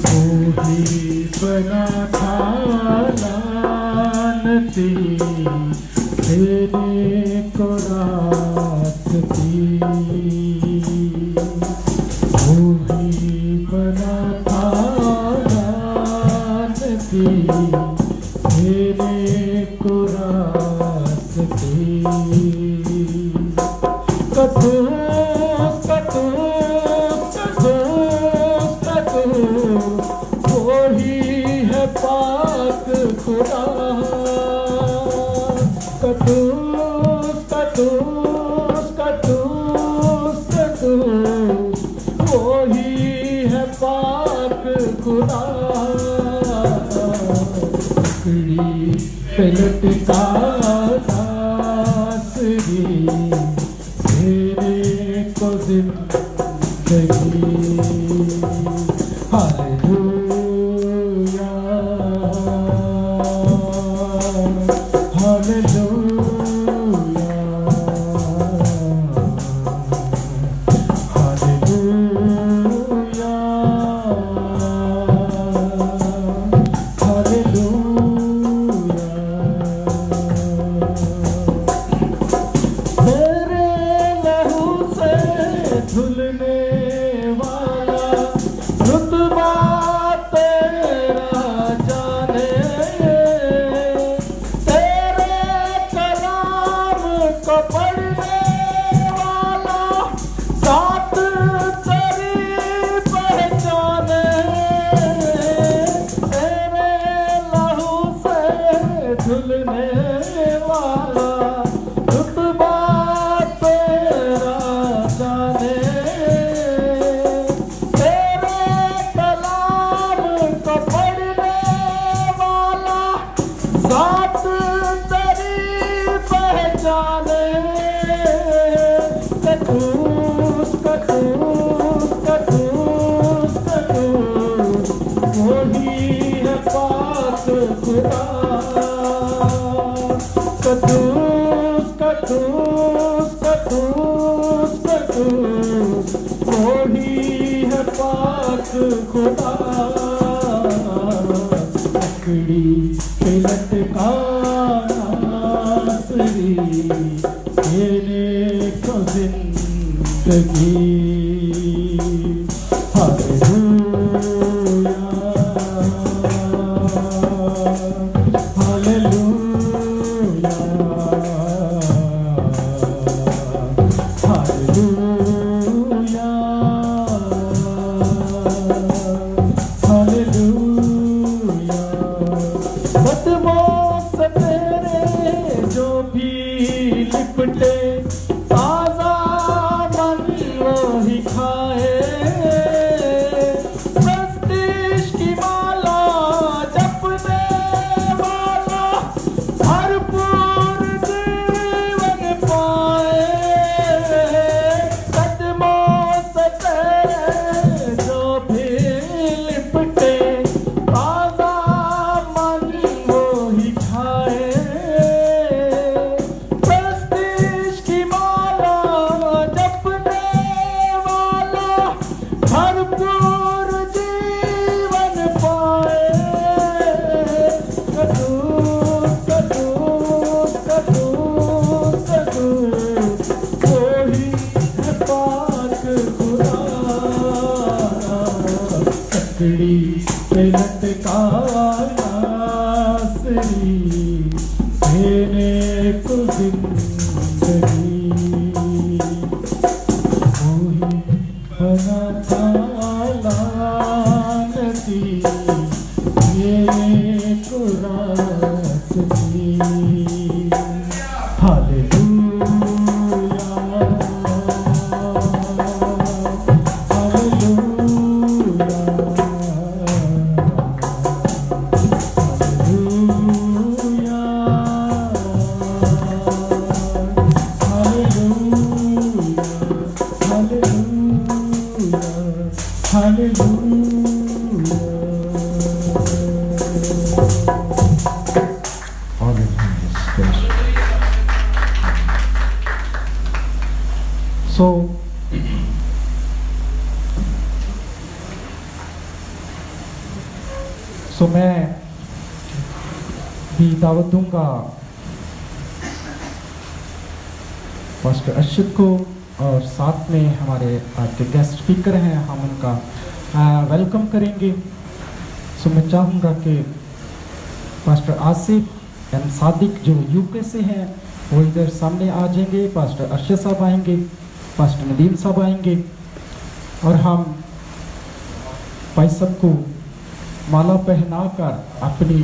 وہی بنا تھا لعنتی تیرے کو راستی وہی بنا تھا لعنتی تیرے کو راستی وہی ہے پاک خدا وہی ہے پاک خدا لکڑی پہ لٹکا ناصری میرے کو زندگی ہاللویا ہاللویا ہاللویا میرے لہو سے دھلنے والا رتبہ تیرا جانے تیرے کلام کو پڑھنے والا ذات تیری پہچانے تیرے لہو سے دھلنے والا رتبہ تیرا جانے تیرے کلام کو پڑھنے والا ذات تیری پہچانے وہی ہے پاک خدا وہی ہے پاک خدا لکڑی پہ لٹکا ناصری تیرے کو زندگی ہاللویا ہاللویا ہاللویا ہاللویا قدموں سے تیرے جو بھی لپٹے تازہ من وہی کھائے پرستش کی مالا جپنے والا بھرپور جیون پائے قدموں سے تیرے جو بھی لپٹے تازہ من وہی کھائے پرستش کی مالا جپنے والا بھرپور جیون پائے وہی ہے پاک خدا لکڑی پہ لٹکا ناصری تیرے کو زندگی وہی بنا تھا لعنتی میرے کو راستی ہاللویا ہاللویا ہاللویا Hallelujah. ' سو میں بھی دعوت دوں گا پاسٹر ارشد کو، اور ساتھ میں ہمارے آج کے گیسٹ اسپیکر ہیں، ہم ان کا ویلکم کریں گے. سو میں چاہوں گا کہ پاسٹر آصف ایم صادق جو یو کے سے ہیں وہ ادھر سامنے آ جائیں گے. پاسٹر ارشد صاحب آئیں گے، پاسٹر ندیم صاحب آئیں گے، اور ہم بھائی سب کو مالا پہنا کر اپنی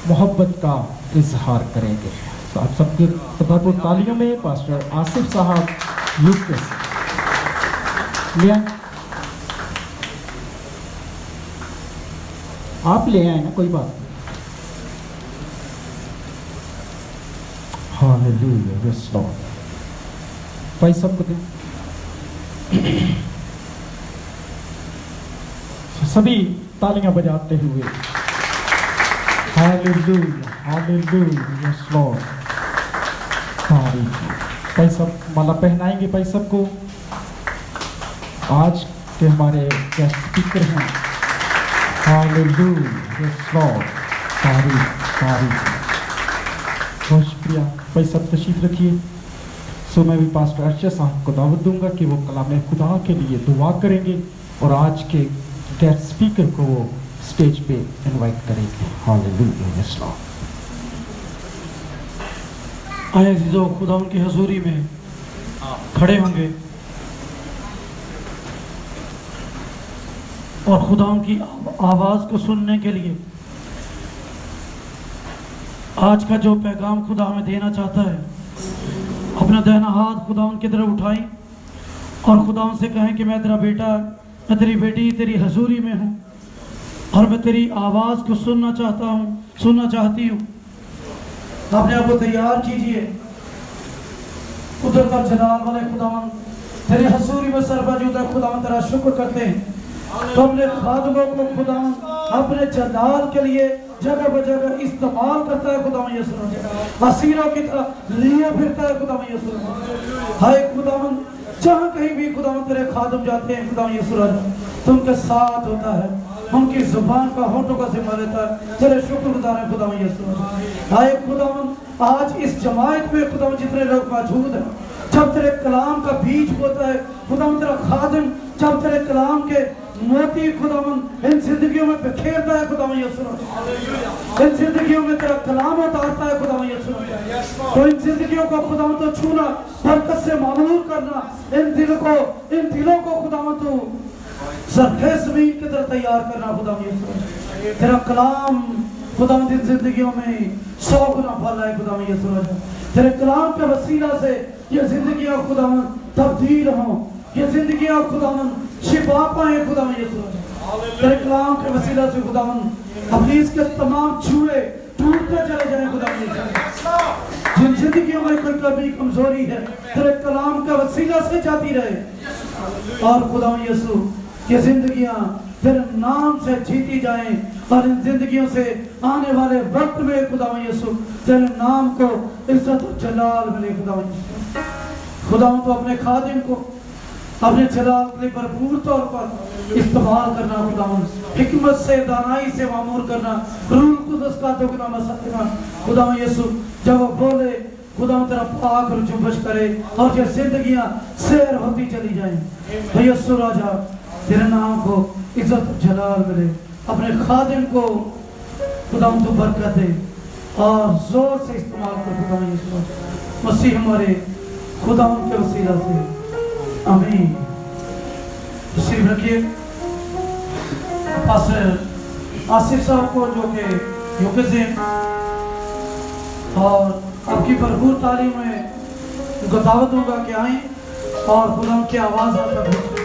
محبت کا اظہار کریں گے. تو آپ سب کے تدابیر تالیوں میں پاسٹر آصف صاحب یو کے سے لے آئیں. آپ لے آئیں نا، کوئی بات نہیں. ہاللویا، یس لارڈ. بھائی سب کو دیں. سبھی تالیاں بجاتے ہوئے ہاللویا ہاللویا، یس لارڈ. بھائی سب مالا پہنائیں گے بھائی سب کو. آج کے ہمارے گیسٹ اسپیکر ہیں. ہاللویا، یس لارڈ. تعریف. بہت شکریہ. بھائی سب تشریف رکھیے. سو میں بھی پاسٹر ارشد صاحب کو دعوت دوں گا کہ وہ کلام خدا کے لیے دعا کریں گے، اور آج کے گیسٹ اسپیکر کو وہ اسٹیج پہ انوائٹ کریں گے. ہاللویا، یس لارڈ. آئے عزیزو، خدا ان کی حضوری میں کھڑے ہوں گے اور خدا ان کی آواز کو سننے کے لیے آج کا جو پیغام خدا ہمیں دینا چاہتا ہے، اپنا دہنا ہاتھ خدا ان کی طرف اٹھائیں اور خدا ان سے کہیں کہ میں تیرا بیٹا، میں تیری بیٹی تیری حضوری میں ہوں، اور میں تیری آواز کو سننا چاہتی ہوں. اپنے آپ کو تیار کیجئے. قدرت اور جلال والے خداوند، تیری حضوری میں سر موجود ہے خداوند، تیرا شکر کرتے ہیں. تو اپنے خادموں کو خداوند اپنے جلال کے لیے جگہ بجگہ استعمال کرتا ہے خداوند یسوع. اسیروں کی طرح لیے پھرتا ہے خداوند یسوع. ہائے خداوند، جہاں کہیں بھی خداوند تیرے خادم جاتے ہیں خداوند یسوع، تم کے ساتھ ہوتا ہے، ان کی زبان کا ہونٹوں کا ذمہ لیتا ہے. تیرے شکر گزار ہیں خداوند یسوع. ہائے خداوند، آج اس جماعت میں خداوند جتنے لوگ موجود ہیں، جب تیرے کلام کا بیج ہوتا ہے خداوند، تیرا خادم جب تیرے کلام کے موتی خداوند ان زندگیوں میں بکھیرتا ہے خداوند یسوع، ان زندگیوں میں تیرا کلام اتارتا ہے خداوند یسوع، تو ان زندگیوں کو خداوند تو چھونا، برکت سے معمور کرنا، ان دلوں کو خداوند تو زرخیز زمین کی طرح تیار کرنا خداوند یسوع. تیرا کلام خداوند ان زندگیوں میں 100 گنا پھیلا ہے خداوند یسوع. تیرے کلام کے وسیلہ سے یہ زندگیاں خداوند تبدیل ہوں، یہ زندگیاں خداوند شفا پائیں خداوند یسوع. تیرے کلام کے وسیلہ سے خداوند ابلیس کے تمام جوئے ٹوٹتے چلے جائیں خداوند یسوع. جن زندگیوں میں کوئی کمی کمزوری ہے تیرے کلام کا وسیلہ سے جاتی رہے، اور خداوند یسوع یہ زندگیاں تیرے نام سے جیتی جائیں، اور ان زندگیوں سے آنے والے وقت میں خداوند یسوع تیرے نام کو عزت و جلال ملے خداوند یسوع. خداوند تو اپنے خادم کو اپنے جلال کے بھرپور طور پر استعمال کرنا خداوند، حکمت سے دانائی سے معمور کرنا، روح القدس کا تو نام سکنا خداوند یسوع. جب وہ بولے خداوند تیرا پاک اور جنبش کرے اور یہ زندگیاں سیر ہوتی چلی جائیں. یسوع راجا، تیرے نام کو عزت و جلال ملے. اپنے خادم کو خداوند تو برکت دے اور زور سے استعمال کر خداوند یسوع مسیح ہمارے خداوند کے وسیلہ سے، آمین. تشریف رکھیے. پاسٹر آصف صاحب کو جو کہ یوکے سے ہیں، اور آپ کی بھرپور تعلیم میں ان کو دعوت دوں گا کہ آئیں اور خداوند کی آواز آپ تک پہنچے.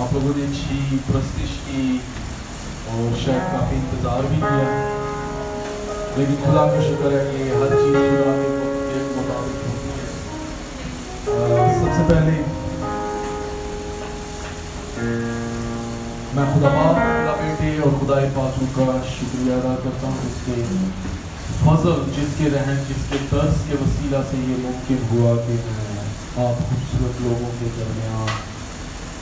آپ لوگوں نے اچھی پرستش کی اور شاید کافی انتظار بھی کیا، لیکن خدا کا شکر ہے کہ ہر چیز خدا کے مطابق ہوتی ہے. سب سے پہلے पाक का शुक्रिया अदा करता हूँ जिसके फजल, जिसके रहम, जिसके दर्स के वसीला से ये मुमकिन हुआ कि मैं आप खूबसूरत लोगों के दरमियान,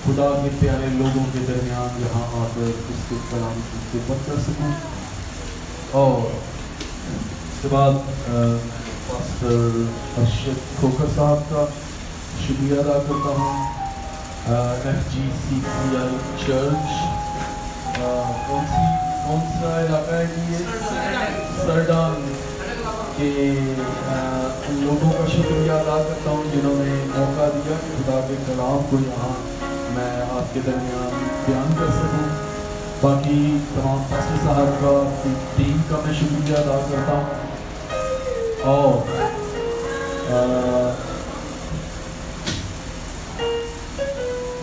खुदा के प्यारे लोगों के दरमियान यहाँ आकर उसके कलाम की खिदमत कर सकूँ। और उसके बाद पास्टर अरशद खोखर साहब का शुक्रिया अदा करता हूँ। FGCCI चर्च कौन सा इलाका है कि ये सरडान के लोगों का शुक्रिया अदा करता हूँ जिन्होंने मौका दिया कि खुदा के कलाम को यहाँ मैं आपके दरमियान बयान कर सकूँ। बाकी तमाम पास्टर साहब का, टीम का मैं शुक्रिया अदा करता हूँ। और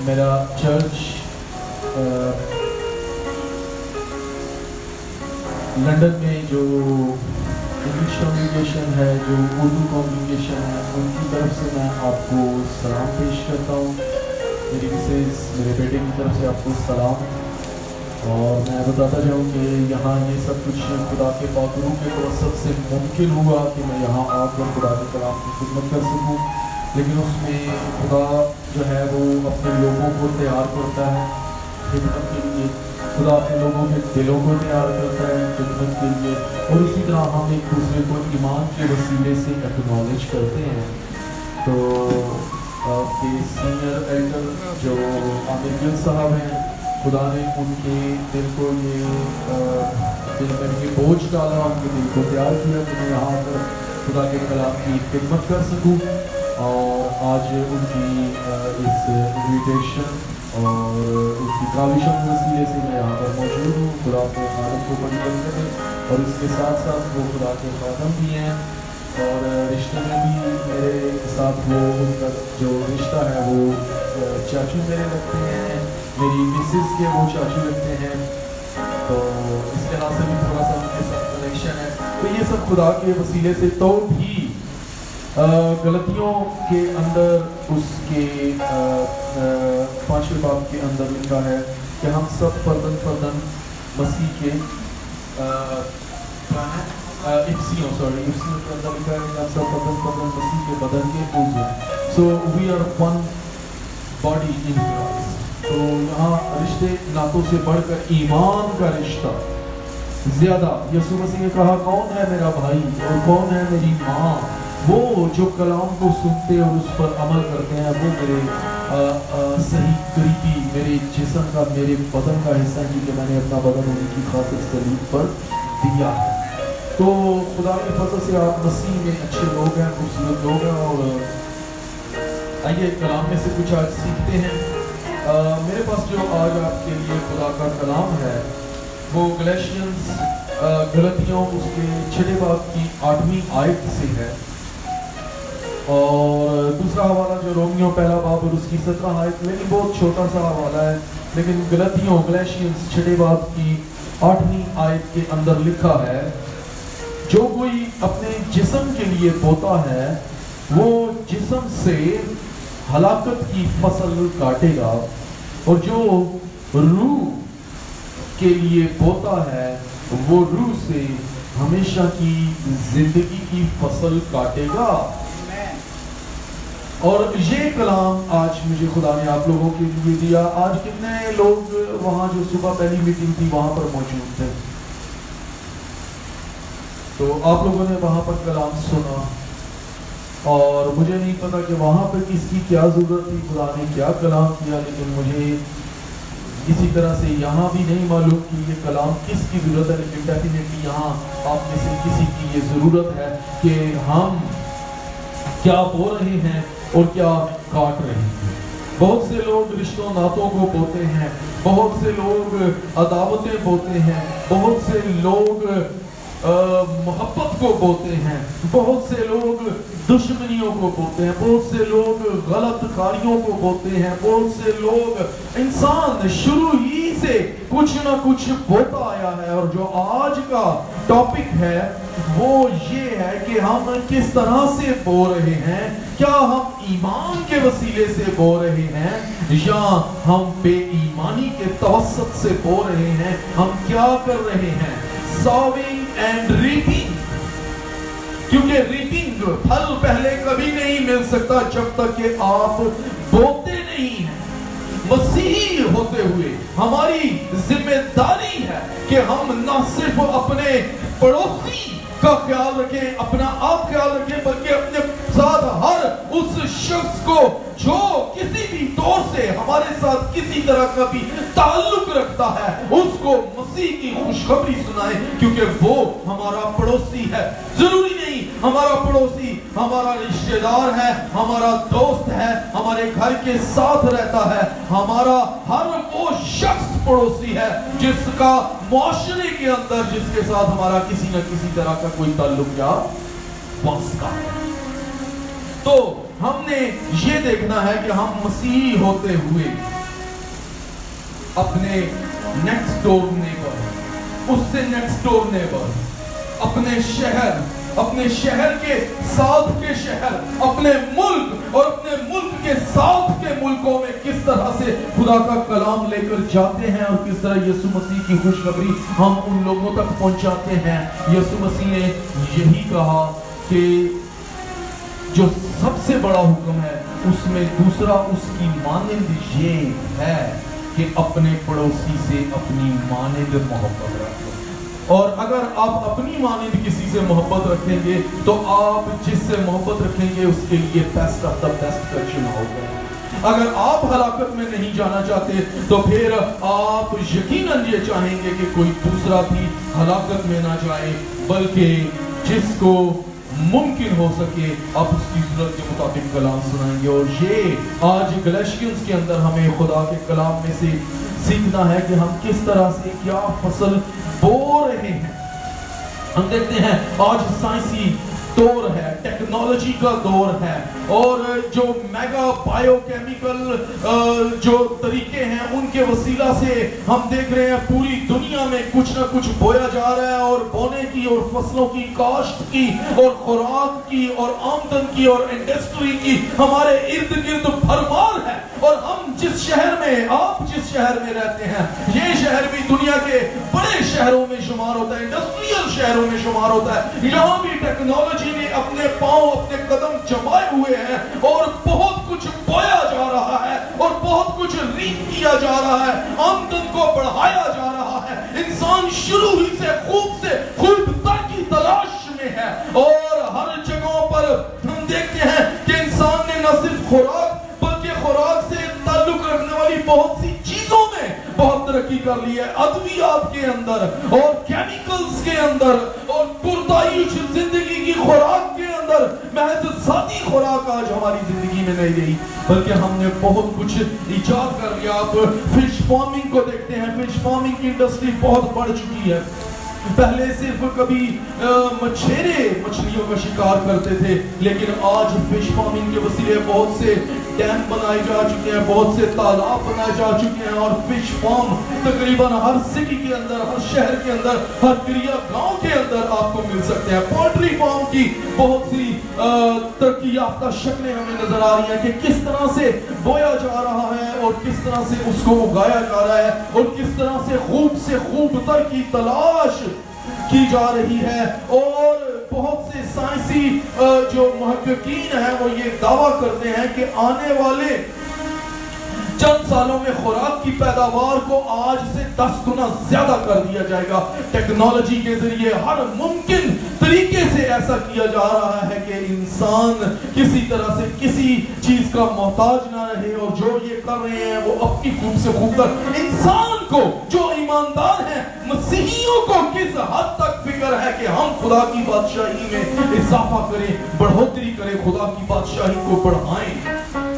मेरा चर्च लंदन में जो इंग्लिश कॉन्ग्रीगेशन है, जो उर्दू कॉन्ग्रीगेशन है, उनकी तरफ से मैं आपको सलाम पेश करता हूँ। मेरी मिसेस, मेरे बेटे की तरफ से आपको सलाम। और मैं बताता जाऊँ कि यहाँ ये सब कुछ खुदा के पाकरू के तवस्सुत से मुमकिन हुआ कि मैं यहाँ आकर खुदा के कलाम की खिदमत कर सकूँ। लेकिन उसमें खुदा जो है वो अपने लोगों को तैयार करता है खिदमत के लिए। खुदा अपने लोगों के दिलों को तैयार करता है खिदमत के लिए। और इसी तरह हम एक दूसरे को ईमान के वसीले से एक्नॉलेज करते हैं। तो आपके सीनियर एल्डर जो आमिर गिल साहब हैं, खुदा ने उनके दिल को ये दिल में ये बोझ डाला, उनके दिल को तैयार किया कि मैं यहाँ पर खुदा के कलाम की खिदमत कर सकूँ। और आज उनकी इस इन्विटेशन और उसकी काविशों के वसीले से मैं यहाँ पर मौजूद हूँ। खुदा के आदम को बड़ी करते हैं और इसके साथ साथ वो खुदा के खादम भी हैं और रिश्ते में भी मेरे साथ वो उनका जो रिश्ता है वो चाचू मेरे लगते हैं, मेरी मिसेस के वो चाचू लगते हैं। तो इसके नाम से भी थोड़ा सा उनके साथ कनेक्शन है। तो ये सब खुदा के वसीले से। तो भी गलतियों के अंदर उसके 5वें बाब के अंदर लिखा है कि हम सब फर्दन मसीह के इफ्सियों के अंदर लिखा है कि हम सब फर्दन मसीह के बदन के उज़्व हैं। So we are one body in Christ. तो यहाँ रिश्ते नातों से बढ़कर ईमान का रिश्ता ज्यादा। यीशु मसीह ने कहा कौन है मेरा भाई और कौन है मेरी माँ? वो जो कलाम को सुनते और उस पर अमल करते हैं, वो मेरे सही करीबी, मेरे जिस्म का, मेरे बदन का हिस्सा है कि मैंने अपना बदन उनकी खातिर सलीब पर दिया है। तो खुदा के फजल से आप मसीह में अच्छे लोग हैं, खूबसूरत लोग हैं। और आइए कलाम में से कुछ आज सीखते हैं। मेरे पास जो आज आपके लिए खुदा का कलाम है वो गलेशियंस गलतियों उसके 6 बाब की 8वीं आयत से है। और दूसरा हवाला जो रोमियो 1 बाब और उसकी 17 आयत, लेकिन बहुत छोटा सा हवाला है। लेकिन गलतियों गलेशियंस 6 बाब की 8वीं आयत के अंदर लिखा है, जो कोई अपने जिस्म के लिए बोता है वो जिस्म से हलाकत की फसल काटेगा, और जो रूह के लिए बोता है वो रूह से हमेशा की जिंदगी की फसल काटेगा। और ये कलाम आज मुझे खुदा ने आप लोगों के लिए दिया। आज कितने लोग वहाँ जो सुबह पहली मीटिंग थी वहाँ पर मौजूद थे? तो आप लोगों ने वहाँ पर कलाम सुना और मुझे नहीं पता कि वहाँ पर किसकी क्या ज़रूरत थी, खुदा ने क्या कलाम किया, लेकिन मुझे किसी तरह से यहाँ भी नहीं मालूम कि ये कलाम किसकी ज़रूरत है। लेकिन डेफिनेटली यहाँ आप में से किसी की ये ज़रूरत है कि हम क्या बो रहे हैं और क्या काट रहे हैं। बहुत से लोग रिश्तों नातों को बोते हैं, बहुत से लोग अदावतें बोते हैं, बहुत से लोग मोहब्बत को बोते हैं, बहुत से लोग दुश्मनियों को बोते हैं, बहुत से लोग गलत कारियों को बोते हैं, बहुत से लोग इंसान शुरू ही से कुछ ना कुछ बोता आया है। और जो आज का टॉपिक है वो ये है कि हम किस तरह से बो रहे हैं। क्या हम ईमान के वसीले से बो रहे हैं या हम बेईमानी के तवस्सुत से बो रहे हैं? हम क्या कर रहे हैं? Sowing and reaping. क्योंकि रीपिंग फल पहले कभी नहीं मिल सकता जब तक कि आप बोते नहीं हैं। मसीही होते हुए हमारी जिम्मेदारी है कि हम न सिर्फ अपने पड़ोसी का ख्याल रखें, अपना आप ख्याल रखें, बल्कि अपने साथ हर उस शख्स को जो किसी भी तौर से हमारे साथ किसी तरह का भी ताल्लुक रखता है उसको मसीह की खुशखबरी सुनाएं, क्योंकि वो हमारा पड़ोसी है। जरूरी नहीं हमारा पड़ोसी हमारा रिश्तेदार है, हमारा दोस्त है, हमारे घर के साथ रहता है। हमारा हर वो शख्स पड़ोसी है जिसका मुआशरे के अंदर जिसके साथ हमारा किसी न किसी तरह का कोई ताल्लुक या वास्ता है। तो हमने ये देखना है कि हम मसीही होते हुए अपने नेक्स्ट डोर नेबर, उससे नेक्स्ट डोर नेबर, अपने शहर के साथ के शहर, अपने मुल्क और अपने मुल्क के साथ के मुल्कों में किस तरह से खुदा का कलाम लेकर जाते हैं और किस तरह यीशु मसीह की खुशखबरी हम उन लोगों तक पहुंचाते हैं। यीशु मसीह ने यही कहा कि जो सबसे बड़ा हुक्म है उसमें दूसरा उसकी मानिंद ये है कि अपने पड़ोसी से अपनी मानिंद मोहब्बत रखो। और अगर आप अपनी मानिंद किसी से मोहब्बत रखेंगे तो आप जिससे मोहब्बत रखेंगे उसके लिए बेस्ट ऑफ द बेस्ट का चुनाव होगा। अगर आप हलाकत में नहीं जाना चाहते तो फिर आप यकीनन ये चाहेंगे कि कोई दूसरा भी हलाकत में ना जाए, बल्कि जिसको मुमकिन हो सके आप उसकी जरूरत के मुताबिक कलाम सुनाएंगे। और ये आज गलाशियंस के अंदर हमें खुदा के कलाम में से सीखना है कि हम किस तरह से क्या फसल बो रहे हैं। हम देखते हैं आज साइंसी दौर है, टेक्नोलॉजी का दौर है, और जो मेगा बायोकेमिकल जो तरीके हैं उनके वसीला से हम देख रहे हैं पूरी दुनिया में कुछ ना कुछ बोया जा रहा है, और बोने की और फसलों की काश्त की और खुराक की और आमदन की और इंडस्ट्री की हमारे इर्द गिर्द भरमार है। और हम जिस शहर में, आप जिस शहर में रहते हैं, ये शहर भी दुनिया के बड़े शहरों में शुमार होता है, इंडस्ट्रियल शहरों में शुमार होता है। यहाँ भी टेक्नोलॉजी ने अपने पांव, अपने कदम जमाए हुए हैं और बहुत कुछ बोया जा रहा है और बहुत कुछ रीत किया जा रहा है, आमदन को बढ़ाया जा रहा है। इंसान शुरू ही से खूबता की तलाश में है, और हर जगहों पर हम देखते हैं कि इंसान ने न सिर्फ खुराक बल्कि खुराक से ताल्लुक रखने वाली बहुत सी चीजों में बहुत तरक्की कर ली है। अद्वियात के अंदर और केमिकल्स के अंदर और पुरतायुश जिंदगी की खुराक के अंदर महज सादी खुराक आज हमारी जिंदगी में नहीं रही, बल्कि हमने बहुत कुछ इजाद कर लिया। आप फिश फार्मिंग को देखते हैं, फिश फार्मिंग की इंडस्ट्री बहुत बढ़ चुकी है। पहले सिर्फ कभी मछेरे मछलियों का शिकार करते थे, लेकिन आज फिश फार्मिंग के वसीले बहुत से डैम बनाए जा चुके हैं, बहुत से तालाब बनाए जा चुके हैं, और फिश फार्म तकरीबन हर सिटी के अंदर, हर शहर के अंदर, हर क्रिया गांव के अंदर आपको मिल सकते हैं। पोल्ट्री फार्म की बहुत सी तरक्की याफ्ता शक्लें हमें नजर आ रही हैं कि किस तरह से बोया जा रहा है और किस तरह से उसको उगाया जा रहा है और किस तरह से खूबतर की तलाश की जा रही है। और बहुत से साइंसी जो मुहक्किकीन हैं वो ये दावा करते हैं कि आने वाले चंद सालों में खुराक की पैदावार को आज से 10 गुना ज्यादा कर दिया जाएगा। टेक्नोलॉजी के जरिए हर मुमकिन तरीके से ऐसा किया जा रहा है कि इंसान किसी तरह से किसी चीज का मोहताज ना रहे, और जो ये कर रहे हैं वो अपनी खूब से खूबतर इंसान को, जो ईमानदार हैं, मसीहियों को किस हद तक फिक्र है कि हम खुदा की बादशाही में इजाफा करें, बढ़ोतरी करें, खुदा की बादशाही को बढ़ाएं।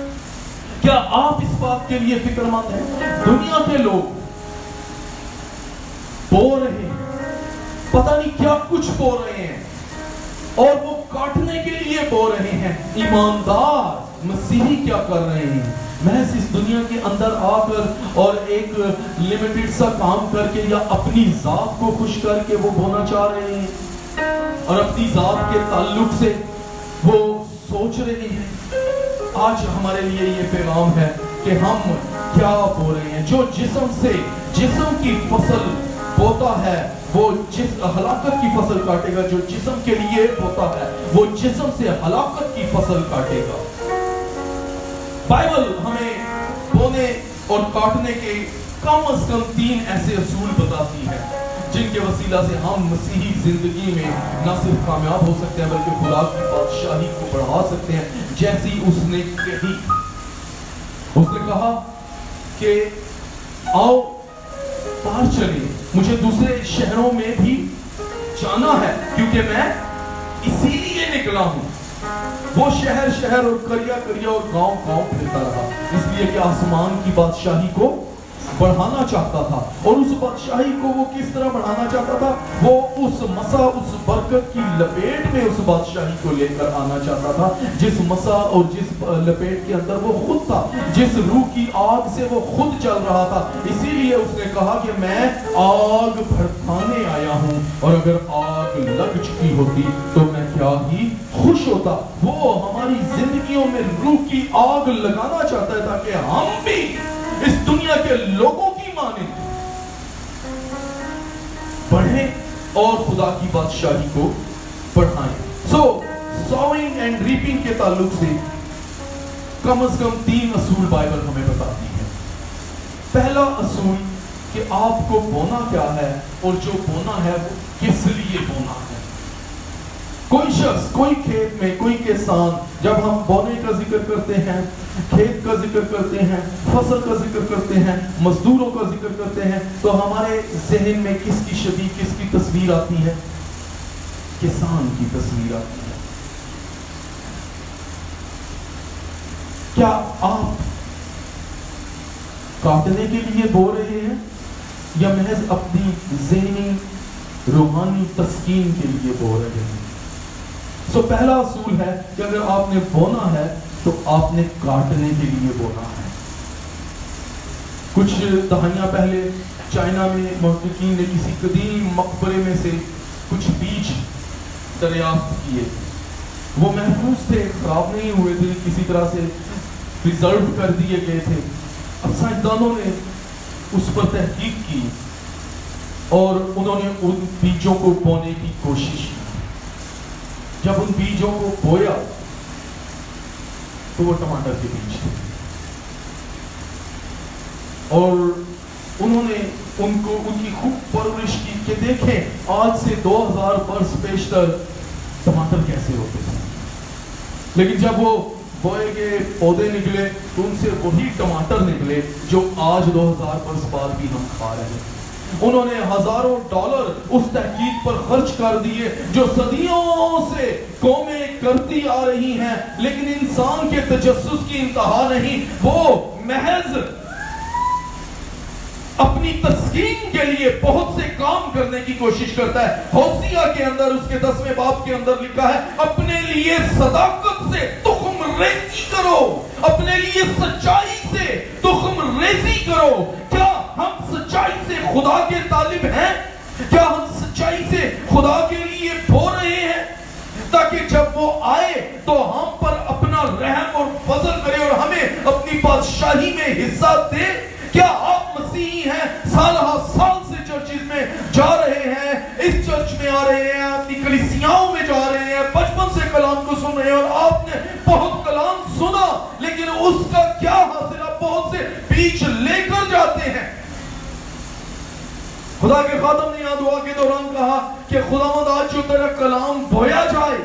क्या आप इस बात के लिए फिक्रमंद हैं? दुनिया के लोग बो रहे हैं, पता नहीं क्या कुछ बो रहे हैं, और वो काटने के लिए बो रहे हैं। ईमानदार मसीही क्या कर रहे हैं? महज इस दुनिया के अंदर आकर और एक लिमिटेड सा काम करके या अपनी जात को खुश करके वो बोना चाह रहे हैं और अपनी जात के ताल्लुक से वो सोच रहे हैं। आज हमारे लिए ये पैगाम है कि हम क्या बो रहे हैं। जो जिस्म से जिस्म की फसल बोता है वो जिस हलाकत की फसल काटेगा। जो जिस्म के लिए बोता है वो जिस्म से हलाकत की फसल काटेगा। बाइबल हमें बोने और काटने के कम से कम 3 ऐसे असूल बताती है जिनके वसीला से हम मसीही जिंदगी में न सिर्फ कामयाब हो सकते हैं बल्कि खुदा की बादशाही को बढ़ा सकते हैं। जैसी उसने कही, उसने कहा कि आओ बाहर चलिए, मुझे दूसरे शहरों में भी जाना है क्योंकि मैं इसीलिए निकला हूं। वो शहर शहर और करिया करिया और गांव गांव फिरता रहा, इसलिए कि आसमान की बादशाही को बढ़ाना चाहता था। और उस बादशाही को वो किस तरह बढ़ाना चाहता था? वो उस मसा, उस बरकत की लपेट में उस बादशाही को लेकर आना चाहता था जिस मसा और जिस लपेट के अंदर वो खुद था, जिस रूह की आग से वो खुद जल रहा था। इसीलिए उसने कहा कि मैं आग भड़काने आया हूं और अगर आग लग चुकी होती तो मैं क्या ही खुश होता। वो हमारी जिंदगियों में रूह की आग लगाना चाहता है ताकि हम भी इस दुनिया के लोगों की माने बढ़े और खुदा की बादशाही को बढ़ाएं। सो सोइंग एंड रीपिंग के ताल्लुक से कम 3 असूल बाइबल हमें बताती है। पहला असूल कि आपको बोना क्या है और जो बोना है वो किस लिए बोना है। कोई शख्स, कोई खेत में, कोई किसान, जब हम बोने का जिक्र करते हैं, खेत का जिक्र करते हैं, फसल का जिक्र करते हैं, मजदूरों का जिक्र करते हैं, तो हमारे जहन में किसकी छवि, किसकी तस्वीर आती है? किसान की तस्वीर आती है। क्या आप काटने के लिए बो रहे हैं या महज अपनी ज़हनी रूहानी तस्कीन के लिए बो रहे हैं? सो पहला असूल है कि अगर आपने बोना है तो आपने काटने के लिए बोना है। कुछ दहाइयां पहले चाइना में मुहक्किकीन ने किसी कदीम मकबरे में से कुछ बीज दरियाफ्त किए। वो महफूज थे, खराब नहीं हुए थे, किसी तरह से प्रिजर्व कर दिए गए थे। अब साइंसदानों ने उस पर तहकीक की और उन्होंने उन बीजों को बोने की कोशिश की। जब उन बीजों को बोया तो वो टमाटर के बीज थे और उन्होंने उनकी खूब परवरिश की कि देखें आज से 2000 वर्ष पेशतर टमाटर कैसे होते थे। लेकिन जब वो बोए के पौधे निकले तो उनसे वही टमाटर निकले जो आज 2000 वर्ष बाद भी हम खा रहे हैं। उन्होंने हजारों डॉलर उस तहकीक पर खर्च कर दिए जो सदियों से कौमें करती आ रही हैं, लेकिन इंसान के तजस्सुस की इंतहा नहीं। वो महज अपनी तस्कीन के लिए बहुत से काम करने की कोशिश करता है। होसिया के अंदर उसके 10वें बाब के अंदर लिखा है, अपने लिए सदाकत से तुख्म रेज़ी करो, अपने लिए सच्चाई से तुख्म रेज़ी करो। क्या हम सच्चाई से खुदा के तालिब हैं? क्या हम सच्चाई से खुदा के लिए बो रहे हैं ताकि जब वो आए तो हम पर अपना रहम और फजल करे और हमें अपनी बादशाही में हिस्सा दे? क्या आप मसीही हैं, साल से चर्चिज में जा रहे हैं, इस चर्च में आ रहे हैं, अपनी कलीसियाओं में जा रहे हैं, बचपन से कलाम को सुन रहे हैं और आपने बहुत कलाम सुना, लेकिन उसका क्या हासिल? आप बहुत से बीज लेकर जाते हैं। खुदा के खादम ने यहाँ दुआ के दौरान कहा कि खुदावंद आज जो तेरा कलाम बोया जाए,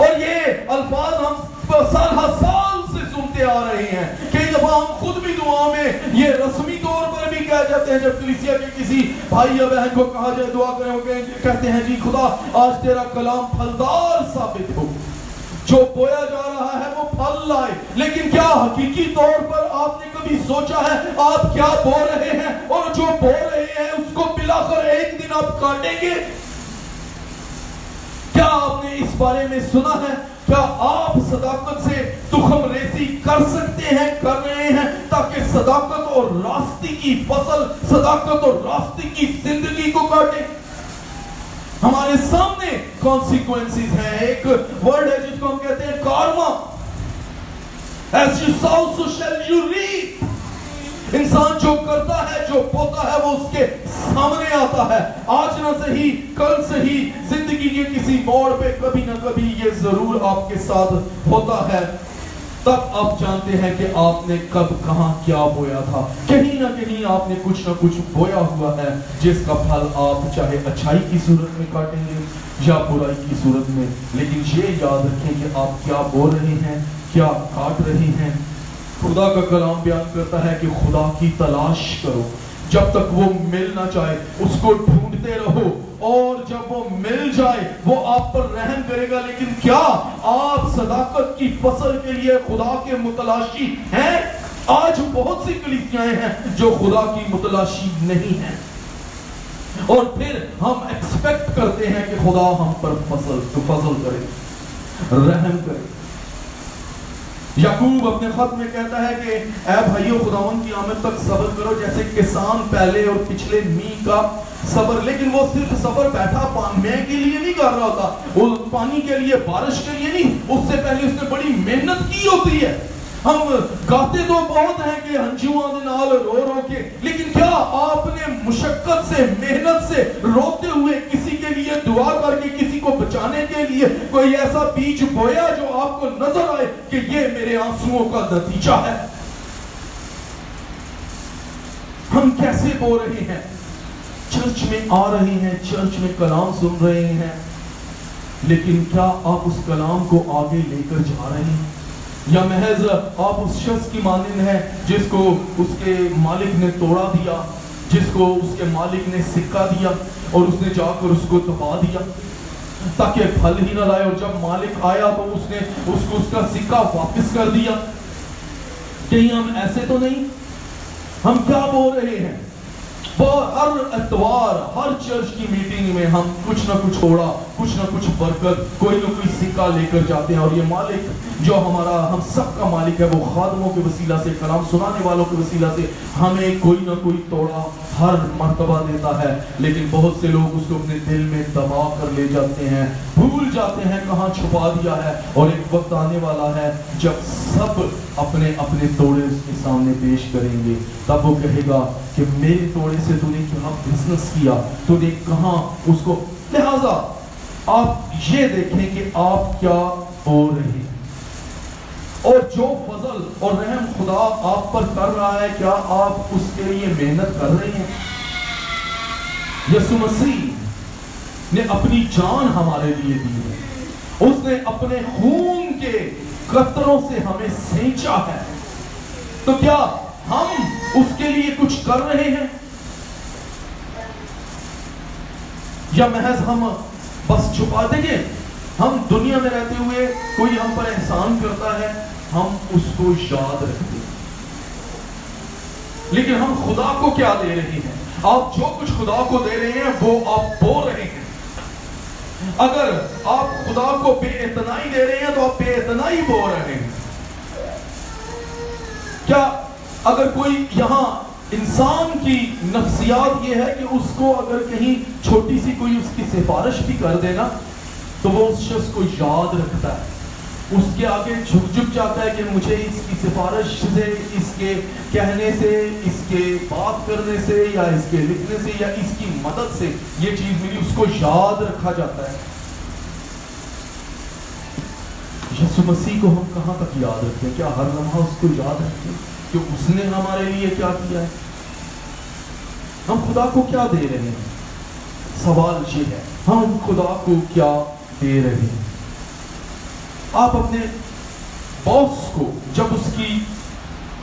और ये अल्फाज हम साल से सुनते आ रहे हैं। कई दफा हम खुद भी दुआ में ये रस्मी तौर पर भी कह जाते हैं, जब कलीसिया के किसी भाई या बहन को कहा जाए दुआ करें, कहते हैं जी खुदा आज तेरा कलाम फलदार साबित हो, जो बोया जा रहा है वो फल लाए। लेकिन क्या हकीकी तौर पर आपने कभी सोचा है आप क्या बो रहे हैं और जो बो रहे हैं उसको बिलाखिर एक दिन आप काटेंगे? क्या आपने इस बारे में सुना है? क्या आप सदाकत से तुख्म रेज़ी कर सकते हैं कर रहे हैं, ताकि सदाकत और रास्ते की फसल, सदाकत और रास्ते की जिंदगी को काटे। हमारे सामने कॉन्सिक्वेंसेस हैं। एक वर्ड है जिसको हम कहते हैं Karma. As you sow, so shall you reap. इंसान जो करता है, जो बोता है, वो उसके सामने आता है। आज ना सही, कल सही, जिंदगी के किसी मोड़ पे कभी ना कभी ये जरूर आपके साथ होता है। तब आप जानते हैं कि आपने कब कहां क्या बोया था। कहीं ना कहीं आपने कुछ ना कुछ बोया हुआ है, जिसका फल आप चाहे अच्छाई की सूरत में काटेंगे या बुराई की सूरत में। लेकिन ये याद रखें कि आप क्या बो रहे हैं, क्या काट रहे हैं। खुदा का कलाम बयान करता है कि खुदा की तलाश करो, जब तक वो मिल ना जाए उसको ढूंढते रहो, और जब वो मिल जाए वो आप पर रहम करेगा। लेकिन क्या आप सदाकत की फसल के लिए खुदा के मुतलाशी हैं? आज बहुत सी कलीसियाएं हैं जो खुदा की मुतलाशी नहीं है, और फिर हम एक्सपेक्ट करते हैं कि खुदा हम पर फजल करे, रहम करे। याकूब अपने खत में कहता है कि ऐ भाइयों, खुदावंद की आमद तक सब्र करो, जैसे किसान पहले और पिछले मींह का सब्र। लेकिन वो सिर्फ सब्र बैठा पानी के लिए नहीं कर रहा होता, वो पानी के लिए, बारिश के लिए नहीं, उससे पहले उसने बड़ी मेहनत की होती है। हम गाते तो बहुत हैं कि हंजुआं दे नाल रो रो के, लेकिन क्या आपने मुशक्कत से, मेहनत से, रोते हुए किसी के लिए दुआ करके, किसी को बचाने के लिए कोई ऐसा बीज बोया जो आपको नजर आए कि ये मेरे आंसुओं का नतीजा है? हम कैसे बो रहे हैं? चर्च में आ रहे हैं, चर्च में कलाम सुन रहे हैं, लेकिन क्या आप उस कलाम को आगे लेकर जा रहे हैं, या महज आप उस शख्स की मानिंद है जिसको उसके मालिक ने तोड़ा दिया, जिसको उसके मालिक ने सिक्का दिया और उसने जाकर उसको दबा दिया ताकि फल ही ना लाए, और जब मालिक आया तो उसने उसको उसका सिक्का वापस कर दिया? कहीं हम ऐसे तो नहीं? हम क्या बोल रहे हैं? हर इतवार, हर चर्च की मीटिंग में हम कुछ ना कुछ थोड़ा, कुछ ना कुछ बरकत, कोई ना कोई सिक्का लेकर जाते हैं, और ये मालिक जो हमारा, हम सब का मालिक है, वो खादमों के वसीला से, कलाम सुनाने वालों के वसीला से हमें कोई ना कोई तोड़ा हर मर्तबा देता है। लेकिन बहुत से लोग उसको अपने दिल में दबा कर ले जाते हैं, भूल जाते हैं कहाँ छुपा दिया है। और एक वक्त आने वाला है जब सब अपने अपने तोड़े उसके सामने पेश करेंगे, तब वो कहेगा कि मेरे तोड़े से तूने क्या बिजनेस किया, तूने कहाँ उसको। लिहाजा आप ये देखें कि आप क्या हो रहे हैं, और जो फजल और रहम खुदा आप पर कर रहा है, क्या आप उसके लिए मेहनत कर रहे हैं? यीशु मसीह ने अपनी जान हमारे लिए दी है, उसने अपने खून के कतरों से हमें सींचा है, तो क्या हम उसके लिए कुछ कर रहे हैं, या महज हम बस छुपा देंगे? हम दुनिया में रहते हुए कोई हम पर एहसान करता है, हम उसको याद रखते हैं, लेकिन हम खुदा को क्या दे रहे हैं? आप जो कुछ खुदा को दे रहे हैं वो आप बो रहे हैं। अगर आप खुदा को बेइतनाई दे रहे हैं तो आप बेइतनाई बो रहे हैं। क्या अगर कोई यहाँ इंसान की नफ्सियात ये है कि उसको अगर कहीं छोटी सी कोई उसकी सिफारिश भी कर देना तो वो उस शख्स को याद रखता है, उसके आगे झुक जाता है कि मुझे इसकी सिफारिश से, इसके कहने से, इसके बात करने से, या इसके लिखने से, या इसकी मदद से ये चीज मिली, उसको याद रखा जाता है। यीशु मसीह को हम कहां तक याद रखते हैं? क्या हर लम्हा उसको याद रखते हैं कि उसने हमारे लिए क्या किया है? हम खुदा को क्या दे रहे हैं? सवाल ये है, हम खुदा को क्या दे रहे हैं? आप अपने बॉस को जब उसकी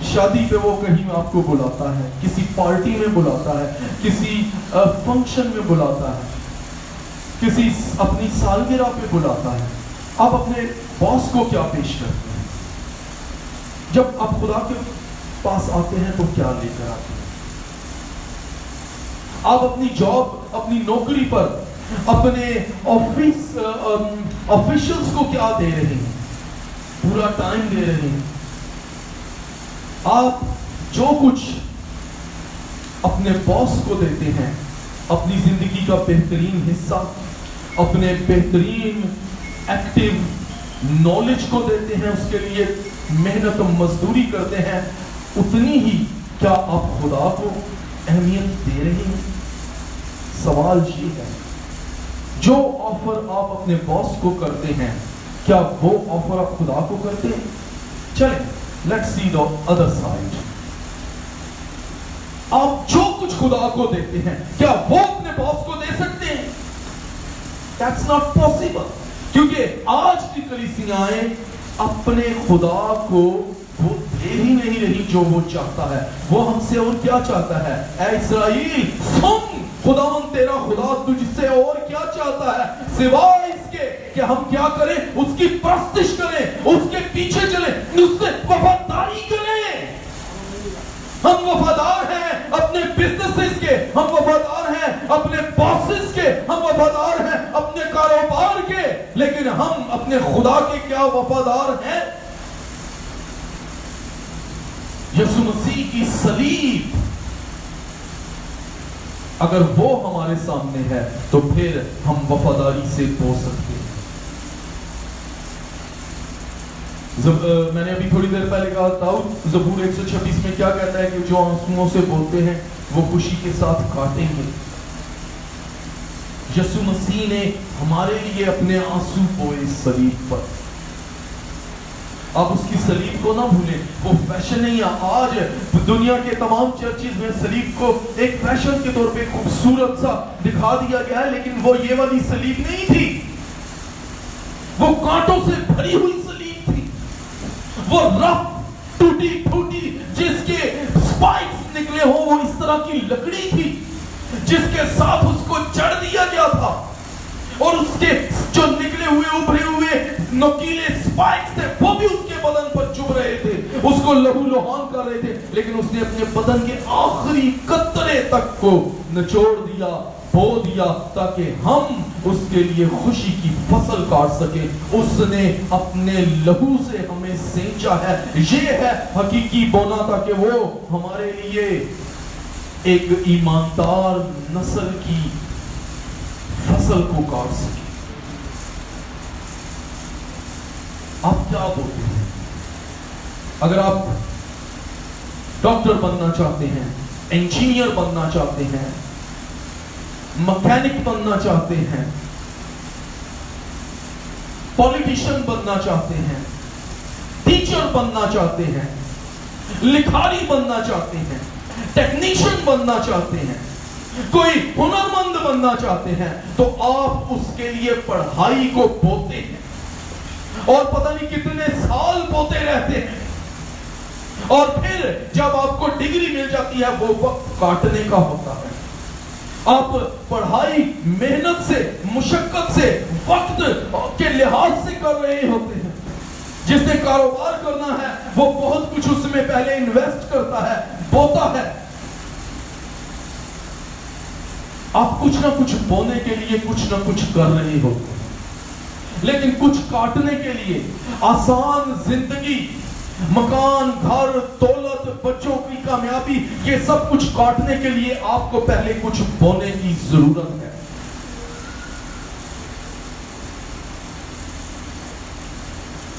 शादी पे वो कहीं आपको बुलाता है, किसी पार्टी में बुलाता है, किसी फंक्शन में बुलाता है, किसी अपनी सालगिरह पे बुलाता है, आप अपने बॉस को क्या पेश करते हैं? जब आप खुदा के पास आते हैं तो क्या लेकर आते हैं? आप अपनी जॉब, अपनी नौकरी पर अपने ऑफिशियल्स को क्या दे रहे हैं? पूरा टाइम दे रहे हैं, آپ جو کچھ اپنے باس کو دیتے ہیں، اپنی زندگی کا بہترین حصہ، اپنے بہترین ایکٹیو نالج کو دیتے ہیں، اس کے لیے محنت و مزدوری کرتے ہیں، اتنی ہی کیا آپ خدا کو اہمیت دے رہے ہیں؟ سوال یہ ہے، جو آفر آپ اپنے باس کو کرتے ہیں، کیا وہ آفر آپ خدا کو کرتے ہیں؟ چلیں let's see the other side. آپ جو کچھ خدا کو دیتے ہیں، کیا وہ اپنے باس کو دے سکتے ہیں؟ That's not possible. کیونکہ آج کی کلیسیاں اپنے خدا کو وہ دے ہی نہیں رہی جو وہ چاہتا ہے. وہ ہم سے اور کیا چاہتا ہے؟ اے اسرائیل سن، خداوند تیرا خدا تجھ سے اور کیا چاہتا ہے سوائے اس کے کہ ہم کیا کریں؟ اس کی پرستش کریں، اس کے پیچھے چلیں، اس سے وفاداری کریں. ہم وفادار ہیں اپنے بزنسز کے، ہم وفادار ہیں اپنے باسز کے، ہم وفادار ہیں اپنے کاروبار کے، لیکن ہم اپنے خدا کے کیا وفادار ہیں؟ یسوع مسیح کی صلیب اگر وہ ہمارے سامنے ہے تو پھر ہم وفاداری سے بول سکتے ہیں. میں نے ابھی تھوڑی دیر پہلے کہا تھا زبور 126 میں کیا کہتا ہے کہ جو آنسوؤں سے بولتے ہیں وہ خوشی کے ساتھ کاٹیں گے. یسوع مسیح نے ہمارے لیے اپنے آنسو بوئے صلیب پر. آپ اس کی صلیب کو نہ بھولیں. وہ فیشن نہیں ہے. آج دنیا کے تمام چرچز میں صلیب کو ایک فیشن کے طور پہ خوبصورت سا دکھا دیا گیا ہے، لیکن وہ یہ والی صلیب نہیں تھی. وہ کانٹوں سے بھری ہوئی صلیب تھی. وہ رف ٹوٹی پھوٹی جس کے سپائکس نکلے ہوں وہ اس طرح کی لکڑی تھی جس کے ساتھ اس کو جڑ دیا گیا تھا، اور اس کے جو نکلے ہوئے ابھرے ہوئے نوکیلے سپائکس تھے وہ بھی اس کے بدن پر چبھ رہے تھے، اس کو لہو لہان کر رہے تھے، لیکن اس نے اپنے بدن کے آخری قطرے تک کو نچوڑ دیا، بو دیا، تاکہ ہم اس کے لیے خوشی کی فصل کاٹ سکیں. اس نے اپنے لہو سے ہمیں سینچا ہے. یہ ہے حقیقی بونا، تاکہ وہ ہمارے لیے ایک ایماندار نسل کی فصل کو کاٹ سکے. آپ کیا بولتے ہیں؟ اگر آپ ڈاکٹر بننا چاہتے ہیں، انجینئر بننا چاہتے ہیں، مکینک بننا چاہتے ہیں، پولیٹیشین بننا چاہتے ہیں، ٹیچر بننا چاہتے ہیں، لکھاری بننا چاہتے ہیں، ٹیکنیشین بننا چاہتے ہیں، کوئی ہنرمند بننا چاہتے ہیں، تو آپ اس کے لیے پڑھائی کو بوتے ہیں اور پتہ نہیں کتنے سال بوتے رہتے ہیں، اور پھر جب آپ کو ڈگری مل جاتی ہے وہ وقت کاٹنے کا ہوتا ہے. آپ پڑھائی محنت سے، مشقت سے، وقت کے لحاظ سے کر رہے ہوتے ہیں. جس نے کاروبار کرنا ہے وہ بہت کچھ اس میں پہلے انویسٹ کرتا ہے، بوتا ہے. آپ کچھ نہ کچھ بونے کے لیے کچھ نہ کچھ کر رہے ہوتے ہیں، لیکن کچھ کاٹنے کے لیے آسان زندگی، مکان، گھر، دولت، بچوں کی کامیابی، یہ سب کچھ کاٹنے کے لیے آپ کو پہلے کچھ بونے کی ضرورت ہے.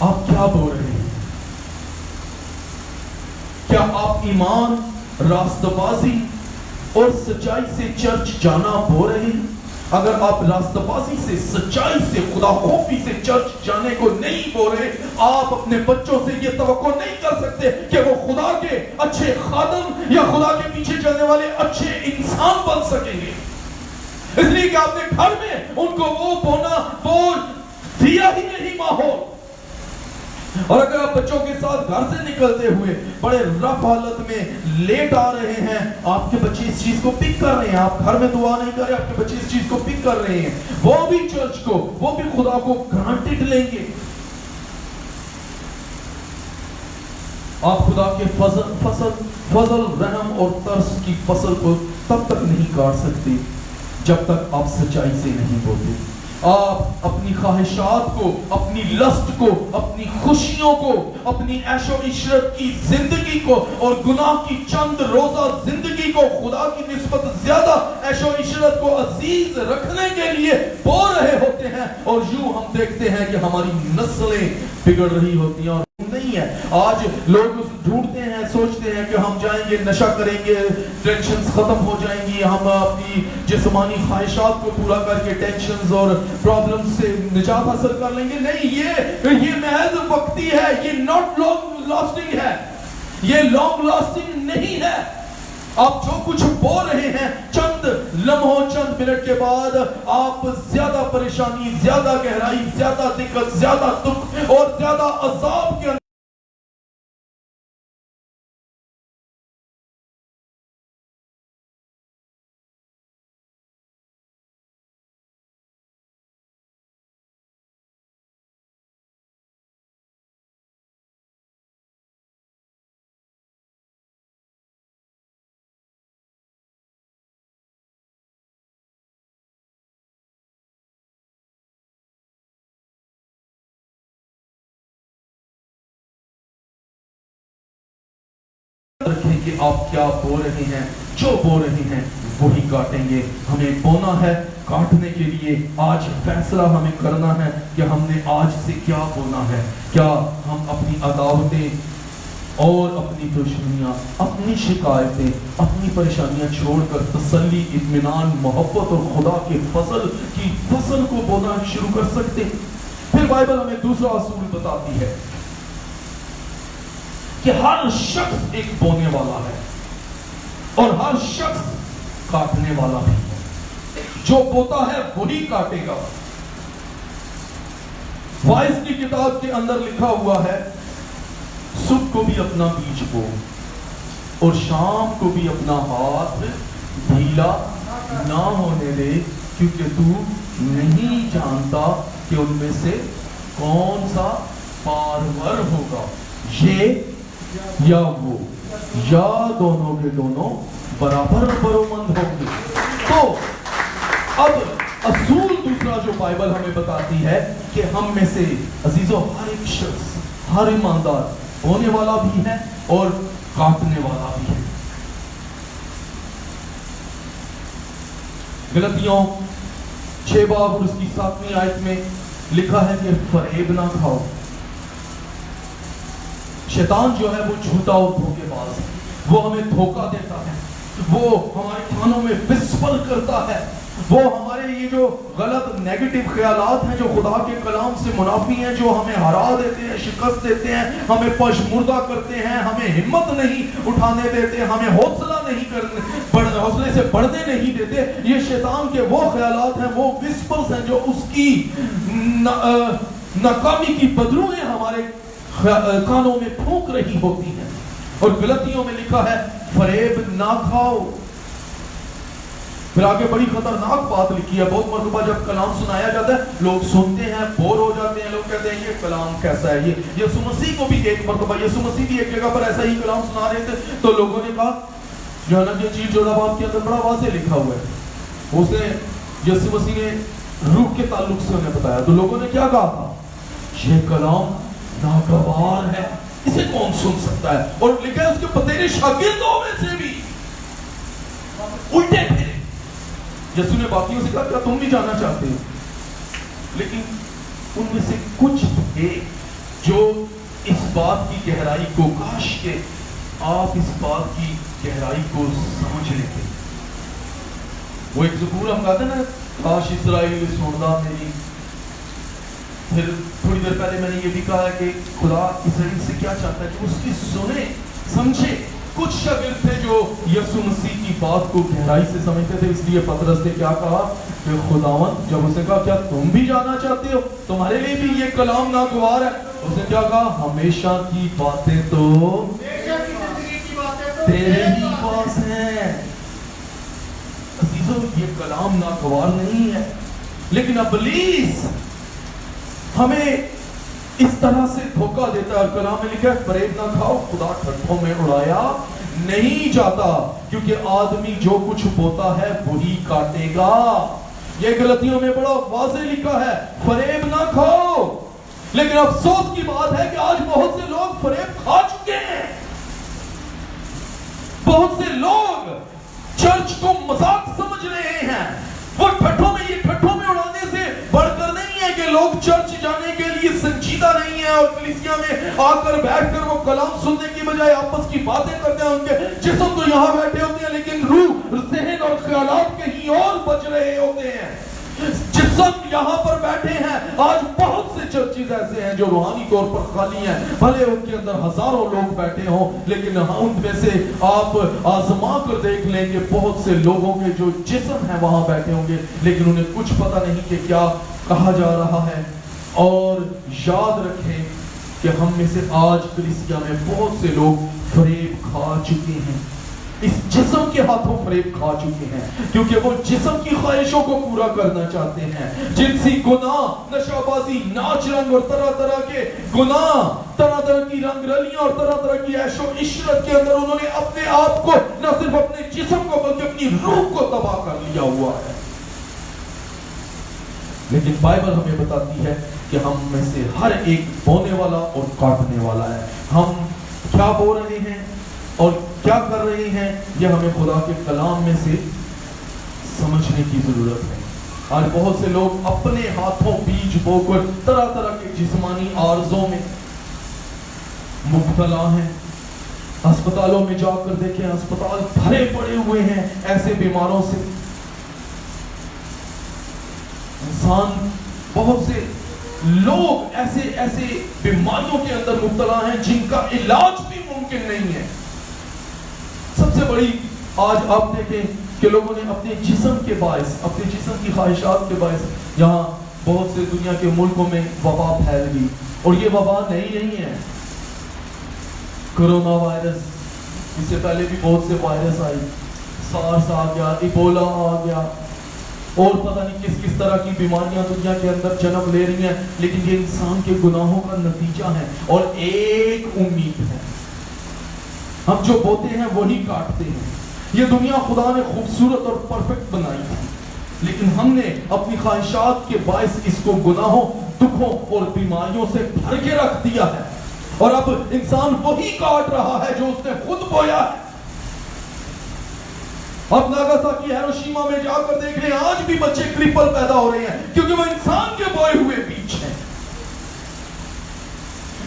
آپ کیا بول رہے ہیں؟ کیا آپ ایمان، راست بازی اور سچائی سے چرچ جانا بول رہے ہیں؟ اگر آپ راست بازی سے، سچائی سے، خدا خوفی سے چرچ جانے کو نہیں بول رہے، آپ اپنے بچوں سے یہ توقع نہیں کر سکتے کہ وہ خدا کے اچھے خادم یا خدا کے پیچھے چلنے والے اچھے انسان بن سکیں گے. اس لیے کہ آپ نے گھر میں ان کو وہ بونا، وہ دیا ہی نہیں ماحول. اور اگر آپ بچوں کے ساتھ گھر سے نکلتے ہوئے بڑے رف حالت میں لیٹ آ رہے ہیں، آپ کے بچے اس چیز کو پک کر رہے ہیں، آپ گھر میں دعا نہیں کر رہے، آپ کے بچے اس چیز کو پک کر رہے ہیں، وہ بھی چرچ کو، وہ بھی خدا کو گرانٹڈ لیں گے. آپ خدا کے فضل، رحم اور ترس کی فصل کو تب تک نہیں کاٹ سکتے جب تک آپ سچائی سے نہیں بولتے. آپ اپنی خواہشات کو، اپنی لسٹ کو، اپنی خوشیوں کو، اپنی عیش و عشرت کی زندگی کو اور گناہ کی چند روزہ زندگی کو خدا کی نسبت زیادہ عیش و عشرت کو عزیز رکھنے کے لیے بو رہے ہوتے ہیں، اور یوں ہم دیکھتے ہیں کہ ہماری نسلیں بگڑ رہی ہوتی ہیں. اور نہیں ہے آج لوگ ڈھونڈتے ہیں، سوچتے ہیں کہ ہم جائیں گے، نشہ کریں گے، ٹینشنز ختم ہو جائیں گی، ہم اپنی جسمانی خواہشات کو پورا کر کے ٹینشنز اور پرابلمز سے نجات حاصل کر لیں گے. نہیں، یہ محض وقتی ہے، یہ ناٹ لانگ لاسٹنگ ہے، یہ لانگ لاسٹنگ نہیں ہے. آپ جو کچھ بو رہے ہیں چند لمحوں، چند منٹ کے بعد آپ زیادہ پریشانی، زیادہ گہرائی، زیادہ دقت، زیادہ دکھ اور زیادہ عذاب کے رکھیں کہ آپ کیا بو رہے ہیں. جو بو رہے ہیں وہی کاٹیں گے. ہمیں بونا ہے کاٹنے کے لیے. آج فیصلہ ہمیں کرنا ہے کہ ہم نے آج سے کیا بونا ہے. کیا ہم اپنی عداوتیں اور اپنی دشمنیاں، اپنی شکایتیں، اپنی پریشانیاں چھوڑ کر تسلی، اطمینان، محبت اور خدا کے فضل کی فصل کو بونا شروع کر سکتے. پھر بائبل ہمیں دوسرا اصول بتاتی ہے کہ ہر شخص ایک بونے والا ہے اور ہر شخص کاٹنے والا بھی ہے. جو بوتا ہے وہی کاٹے گا. وائس کی کتاب کے اندر لکھا ہوا ہے، صبح کو بھی اپنا بیج بو اور شام کو بھی اپنا ہاتھ ڈھیلا نہ ہونے دے، کیونکہ تو نہیں جانتا کہ ان میں سے کون سا پارور ہوگا، یہ یا وہ، یا دونوں کے دونوں برابر برومند ہوں گے. تو اب اصول دوسرا جو بائبل ہمیں بتاتی ہے کہ ہم میں سے عزیزو ہر ایک شخص، ہر ایماندار ہونے والا بھی ہے اور کاٹنے والا بھی ہے. غلطیوں 6 باب اور اس کی 7ویں آیت میں لکھا ہے کہ فریب نہ کھاؤ. شیطان جو ہے وہ جھوٹا اور دھوکے باز ہے. وہ ہمیں دھوکا دیتا ہے، وہ ہمارے کانوں میں وسپر کرتا ہے، وہ ہمارے یہ جو غلط نیگیٹو خیالات ہیں جو خدا کے کلام سے منافی ہیں، جو ہمیں ہرا دیتے ہیں، شکست دیتے ہیں، ہمیں پشمردہ کرتے ہیں، ہمیں ہمت نہیں اٹھانے دیتے، ہمیں حوصلہ نہیں کرنے، حوصلے سے بڑھنے نہیں دیتے. یہ شیطان کے وہ خیالات ہیں، وہ وسپرز ہیں جو اس کی ناکامی کی بدروہیں ہمارے کانوں میں پھونک رہی ہوتی ہیں. اور غلطیوں میں لکھا ہے فریب نہ کھاؤ. پھر آگے بڑی خطرناک بات لکھی ہے. بہت مرتبہ جب کلام سنایا جاتا ہے لوگ سنتے ہیں، بور ہو جاتے ہیں، لوگ کہتے ہیں یہ کلام کیسا ہے. یہ یسوع مسیح کو بھی ایک مرتبہ یسوع مسیح بھی ایک جگہ پر ایسا ہی کلام سنا رہے تھے تو لوگوں نے کہا، یوحنا کی انجیل 14 باب کے اندر بڑا واضح لکھا ہوا ہے. اس نے یسوع مسیح نے روح کے تعلق سے انہیں بتایا تو لوگوں نے کیا کہا تھا، یہ کلام ناگوار ہے، اسے کون سن سکتا ہے. اور لکھا ہے اس کے پتیرے شاگردوں میں سے بھی الٹے پھرے. یسوع نے باقیوں سے کہا کیا تم بھی جانا چاہتے ہو؟ لیکن ان میں سے کچھ تھے جو اس بات کی گہرائی کو، کاش کہ آپ اس بات کی گہرائی کو سمجھ لیتے. وہ ایک ذکور ہم کہتے ہیں نا، کاش اسرائیل سندا میری. پھر تھوڑی دیر پہلے میں نے یہ بھی کہا ہے کہ خدا اسرائیل سے کیا چاہتا ہے کہ اس کی سنے سمجھے. کچھ شاگرد تھے جو یسوع مسیح کی بات کو گہرائی سے سمجھتے تھے، اس لیے پطرس نے کیا کہا کہ خداوند، جب اس نے کہا کیا تم بھی جانا چاہتے ہو، تمہارے لیے بھی یہ کلام ناگوار ہے، اس نے کیا کہا، ہمیشہ کی باتیں تو تیرے ہی پاس ہیں. عزیزو یہ کلام ناگوار نہیں ہے، لیکن ابلیس ہمیں اس طرح سے دھوکہ دیتا ہے. اور کلام میں لکھا ہے فریب نہ کھاؤ، خدا ٹھٹھوں میں اڑایا نہیں جاتا، کیونکہ آدمی جو کچھ بوتا ہے وہی کاٹے گا. ये गलतियों में बड़ा वाज़ेह लिखा है, फरेब ना खाओ। लेकिन अफसोस की बात है कि आज बहुत से लोग फरेब खा चुके हैं। बहुत से लोग चर्च को मजाक समझ रहे हैं। वो ठट्ठों में उड़ाने से बढ़कर नहीं है कि लोग चर्च जाने के लिए संजीदा नहीं है और कलीसिया में आकर बैठकर वो कलाम सुनने की बजाय आपस की बातें करते हैं। उनके जिस्म तो यहाँ बैठे होते हैं लेकिन रूह, ज़हन और ख्यालात कहीं और बज रहे होते हैं। जिस्म यहाँ पर बैठे हैं। आज बहुत से चर्चेज ऐसे हैं जो रूहानी तौर पर खाली हैं, भले उनके अंदर हजारों लोग बैठे हों, लेकिन उनमें से आप आजमा कर देख लेंगे बहुत से लोगों के जो जिस्म है वहां बैठे होंगे, लेकिन उन्हें कुछ पता नहीं कि क्या कहा जा रहा है। और याद रखें कि हम में से आज कलीसिया में बहुत से लोग फरेब खा चुके हैं, इस जिस्म के हाथों फरेब खा चुके हैं, क्योंकि वो जिस्म की ख्वाहिशों को पूरा करना चाहते हैं। जिनसी गुनाह, नशाबाजी, नाच रंग और तरह तरह के गुनाह, तरह तरह की रंगरलियां और तरह तरह की ऐशो इशरत के अंदर उन्होंने अपने आप को, न सिर्फ अपने जिस्म को बल्कि अपनी रूह को तबाह कर लिया हुआ है। लेकिन बाइबल हमें बताती है कि हम में से हर एक बोने वाला और काटने वाला है। हम क्या बो रहे हैं और क्या कर रहे हैं, यह हमें खुदा के कलाम में से समझने की जरूरत है। आज बहुत से लोग अपने हाथों बीज बोकर तरह तरह के जिस्मानी आर्जों में मुब्तला हैं। अस्पतालों में जाकर देखें, अस्पताल भरे पड़े हुए हैं ऐसे बीमारों से। इंसान, बहुत से लोग ऐसे ऐसे बीमारियों के अंदर मुब्तला हैं जिनका इलाज भी मुमकिन नहीं है। सबसे बड़ी आज आप देखें कि लोगों ने अपने जिस्म के बायस, अपने जिस्म की ख्वाहिशात के बायस, यहाँ बहुत से दुनिया के मुल्कों में वबा फैल गई। और ये वबा नई नहीं है। कोरोना वायरस, इससे पहले भी बहुत से वायरस आई, सार्स आ गया, इबोला आ गया, और पता नहीं किस किस तरह की बीमारियां दुनिया के अंदर जन्म ले रही हैं। लेकिन ये इंसान के गुनाहों का नतीजा है। और एक उम्मीद है, हम जो बोते हैं वही काटते हैं। ये दुनिया खुदा ने खूबसूरत और परफेक्ट बनाई है, लेकिन हमने अपनी ख्वाहिशात के बायस इसको गुनाहों, दुखों और बीमारियों से भर के रख दिया है। और अब इंसान वही काट रहा है जो उसने खुद बोया है। अब नागासाकी, हिरोशिमा में जाकर देख रहे हैं, आज भी बच्चे क्रिपल पैदा हो रहे हैं क्योंकि वो इंसान के बोए हुए बीज हैं।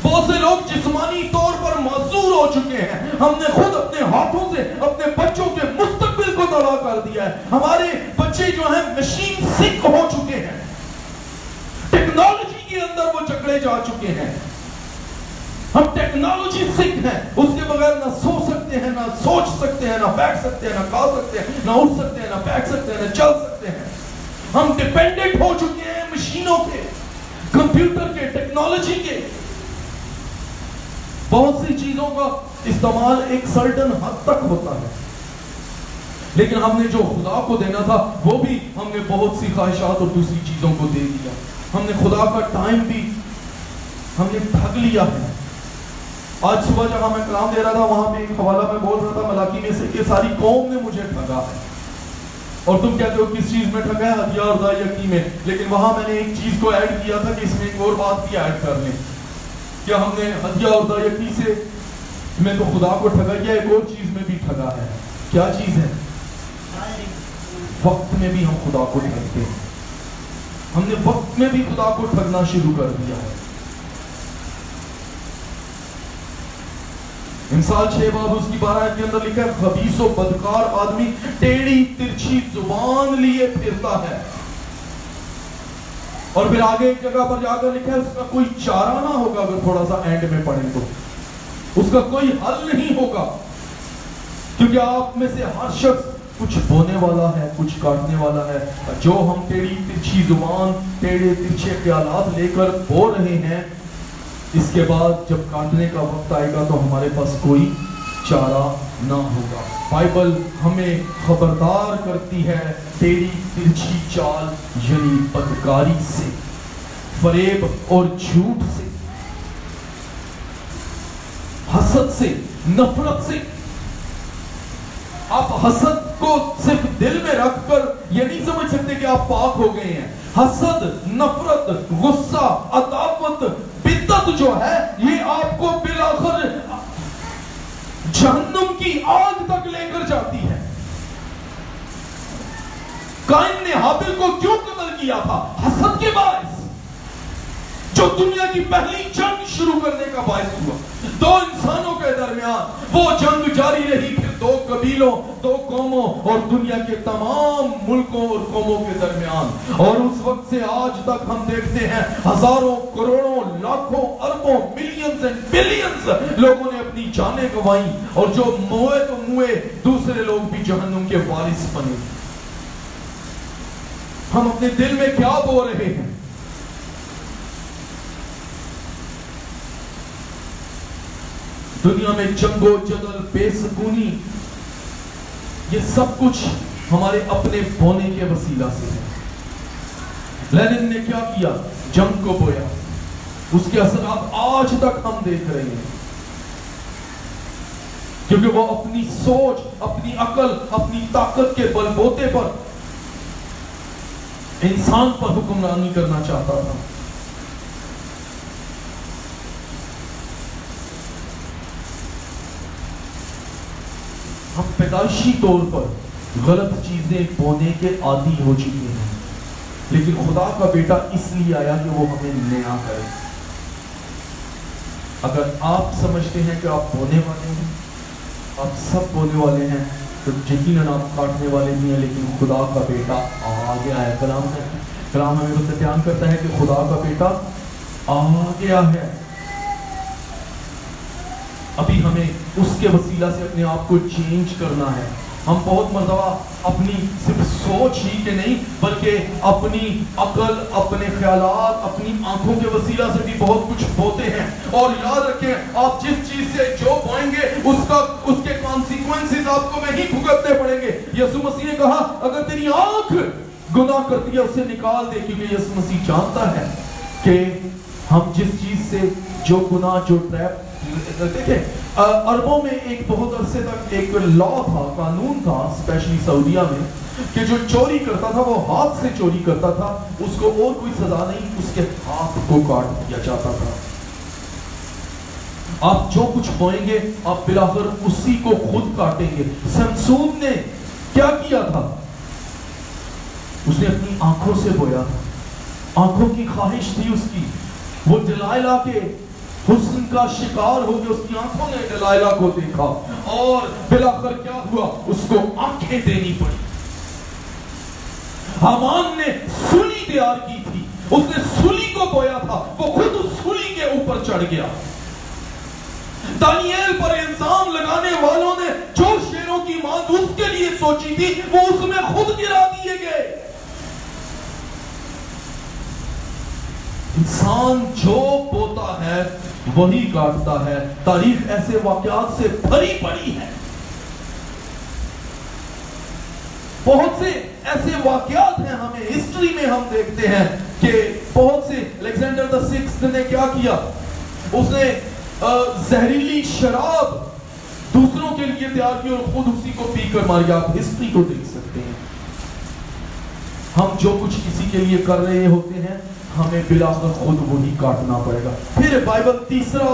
बहुत से लोग जिस्मानी तौर पर माजूर हो चुके हैं। हमने खुद अपने हाथों से अपने बच्चों के मुस्तकबिल को तबाह कर दिया है। हमारे बच्चे जो हैं मशीन सिक हो चुके हैं, टेक्नोलॉजी के अंदर वो जकड़े जा चुके हैं। हम टेक्नोलॉजी सिक हैं, उसके बगैर ना सो सकते हैं, ना सोच सकते हैं, ना बैठ सकते हैं, ना खा सकते हैं, ना उठ सकते हैं, ना बैठ सकते हैं, ना चल सकते हैं। हम डिपेंडेंट हो चुके हैं मशीनों के, कंप्यूटर के, टेक्नोलॉजी के। बहुत सी चीजों का इस्तेमाल एक सर्टन हद तक होता है, लेकिन हमने जो खुदा को देना था वो भी हमने बहुत सी ख्वाहिशात और दूसरी चीजों को दे दिया। हमने खुदा का टाइम भी हमने ठग लिया है। आज सुबह जहां मैं कलाम दे रहा था, वहां पे एक हवाला में बोल रहा था मलाकी में से कि सारी कौम ने मुझे ठगा है। और तुम कहते हो किस चीज में ठगा है? हदिया और दायकी में। लेकिन वहां मैंने एक चीज को ऐड किया था कि इसमें एक और बात भी ऐड कर लें। क्या हमने हदिया और दायकी से में तो खुदा को ठगा, या एक और चीज में भी ठगा है? क्या चीज है? वक्त में भी हम खुदा को ठगते हैं। हमने वक्त में भी खुदा को ठगना शुरू कर दिया है। इंसान 6 बाब उसकी 12 के अंदर लिखा है, खबीस और बदकार आदमी टेढ़ी तिरछी जुबान लिए फिरता है। और फिर आगे एक जगह पर जाकर लिखा है, उसका कोई चारा ना होगा। अगर थोड़ा सा एंड में पढ़े तो उसका कोई हल नहीं होगा, क्योंकि आप में से हर शख्स कुछ बोने वाला है, कुछ काटने वाला है। जो हम टेढ़ी तिरछी जुबान, टेढ़े तिरछे ख्यालात लेकर बो रहे हैं, इसके बाद जब काटने का वक्त आएगा तो हमारे पास कोई चारा ना होगा। बाइबल हमें खबरदार करती है टेढ़ी तिरछी चाल यानी बदकारी से, फरेब और झूठ से, हसद से, नफरत से। आप हसद को सिर्फ दिल में रखकर ये नहीं समझ सकते कि आप पाक हो गए हैं। हसद, नफरत, गुस्सा, अदावत, बिद्दत जो है ये आपको बिलाखिर जहन्नुम की आग तक लेकर जाती है। काइन ने हाबिल को क्यों कत्ल किया था? हसद के बायस, जो दुनिया की पहली जंग शुरू करने का बायस हुआ। दो इंसानों के दरमियान वो जंग जारी रही, फिर दो कबीलों, दो कौमों और दुनिया के तमाम मुल्कों और कौमों के दरमियान। और उस वक्त से आज तक हम देखते हैं हजारों, करोड़ों, लाखों, अरबों, मिलियंस एंड बिलियंस लोगों ने अपनी जानें गंवाई, और जो मुए तो मुए, दूसरे लोग भी जहन्नुम के वारिस बने। हम अपने दिल में क्या बो रहे हैं? दुनिया में जंगो जदल, बेसकूनी, ये सब कुछ हमारे अपने बोने के वसीला से है। लेनिन ने क्या किया? जंग को बोया, उसके असरात आज तक हम देख रहे हैं, क्योंकि वो अपनी सोच, अपनी अकल, अपनी ताकत के बलबूते पर इंसान पर हुक्मरानी करना चाहता था। हम पैदाइशी तौर पर गलत चीजें बोने के आदी हो चुके हैं, लेकिन खुदा का बेटा इसलिए आया कि वो हमें नया करे। अगर आप समझते हैं कि आप बोने वाले हैं, आप सब बोने वाले हैं, तो यकीनन आप काटने वाले भी हैं, लेकिन खुदा का बेटा आ गया है। कलाम हमें तो बयान करता है कि खुदा का बेटा आ गया है। अभी हमें उसके वसीला से अपने आप को चेंज करना है। हम बहुत मरतबा अपनी सिर्फ सोच ही के नहीं, बल्कि अपनी अकल, अपने ख्यालात, अपनी आंखों के वसीला से भी बहुत कुछ बोते हैं। और याद रखें, आप जिस चीज से जो बोएंगे उसके कॉन्सिक्वेंसेस आपको वही भुगतने पड़ेंगे। यीशु मसीह ने कहा, अगर तेरी आंख गुनाह करती है उसे निकाल दे, क्योंकि यीशु मसीह जानता है कि हम जिस चीज से जो गुनाह, जो ट्रैप, देखें अरबों में एक बहुत अरसे तक एक लॉ था, कानून था, स्पेशली सऊदीया में, कि जो चोरी करता था वो हाथ से चोरी करता था, उसको और कोई सजा नहीं, उसके हाथ को काट दिया जाता था। आप जो कुछ बोएंगे आप बिलाखिर उसी को खुद काटेंगे। समसून ने क्या किया था? उसने अपनी आंखों से बोया था। आंखों की ख्वाहिश थी उसकी, वो दलाइला के हुस्न का शिकार हो गया। उसकी आंखों ने दलाइला को देखा और बिलाखिर क्या हुआ? उसको आंखें देनी पड़ी। हामान ने सूली तैयार की थी, उसने सूली को बोया था, वो खुद उस सूली के ऊपर चढ़ गया। दानियल पर इल्जाम लगाने वालों ने जो शेरों की मांग उसके लिए सोची थी, वो उसमें खुद गिरा दिए गए। इंसान जो बोता है वही काटता है। तारीख ऐसे वाकयात से भरी पड़ी है। बहुत से ऐसे वाकयात हैं, हमें हिस्ट्री में हम देखते हैं कि बहुत से, अलेक्जेंडर द सिक्स्थ ने क्या किया? उसने जहरीली शराब दूसरों के लिए तैयार की और खुद उसी को पीकर मार गया। आप हिस्ट्री को देख सकते हैं। हम जो कुछ किसी के लिए कर रहे होते हैं, हमें बिलाखिर खुद वही काटना पड़ेगा। फिर बाइबल तीसरा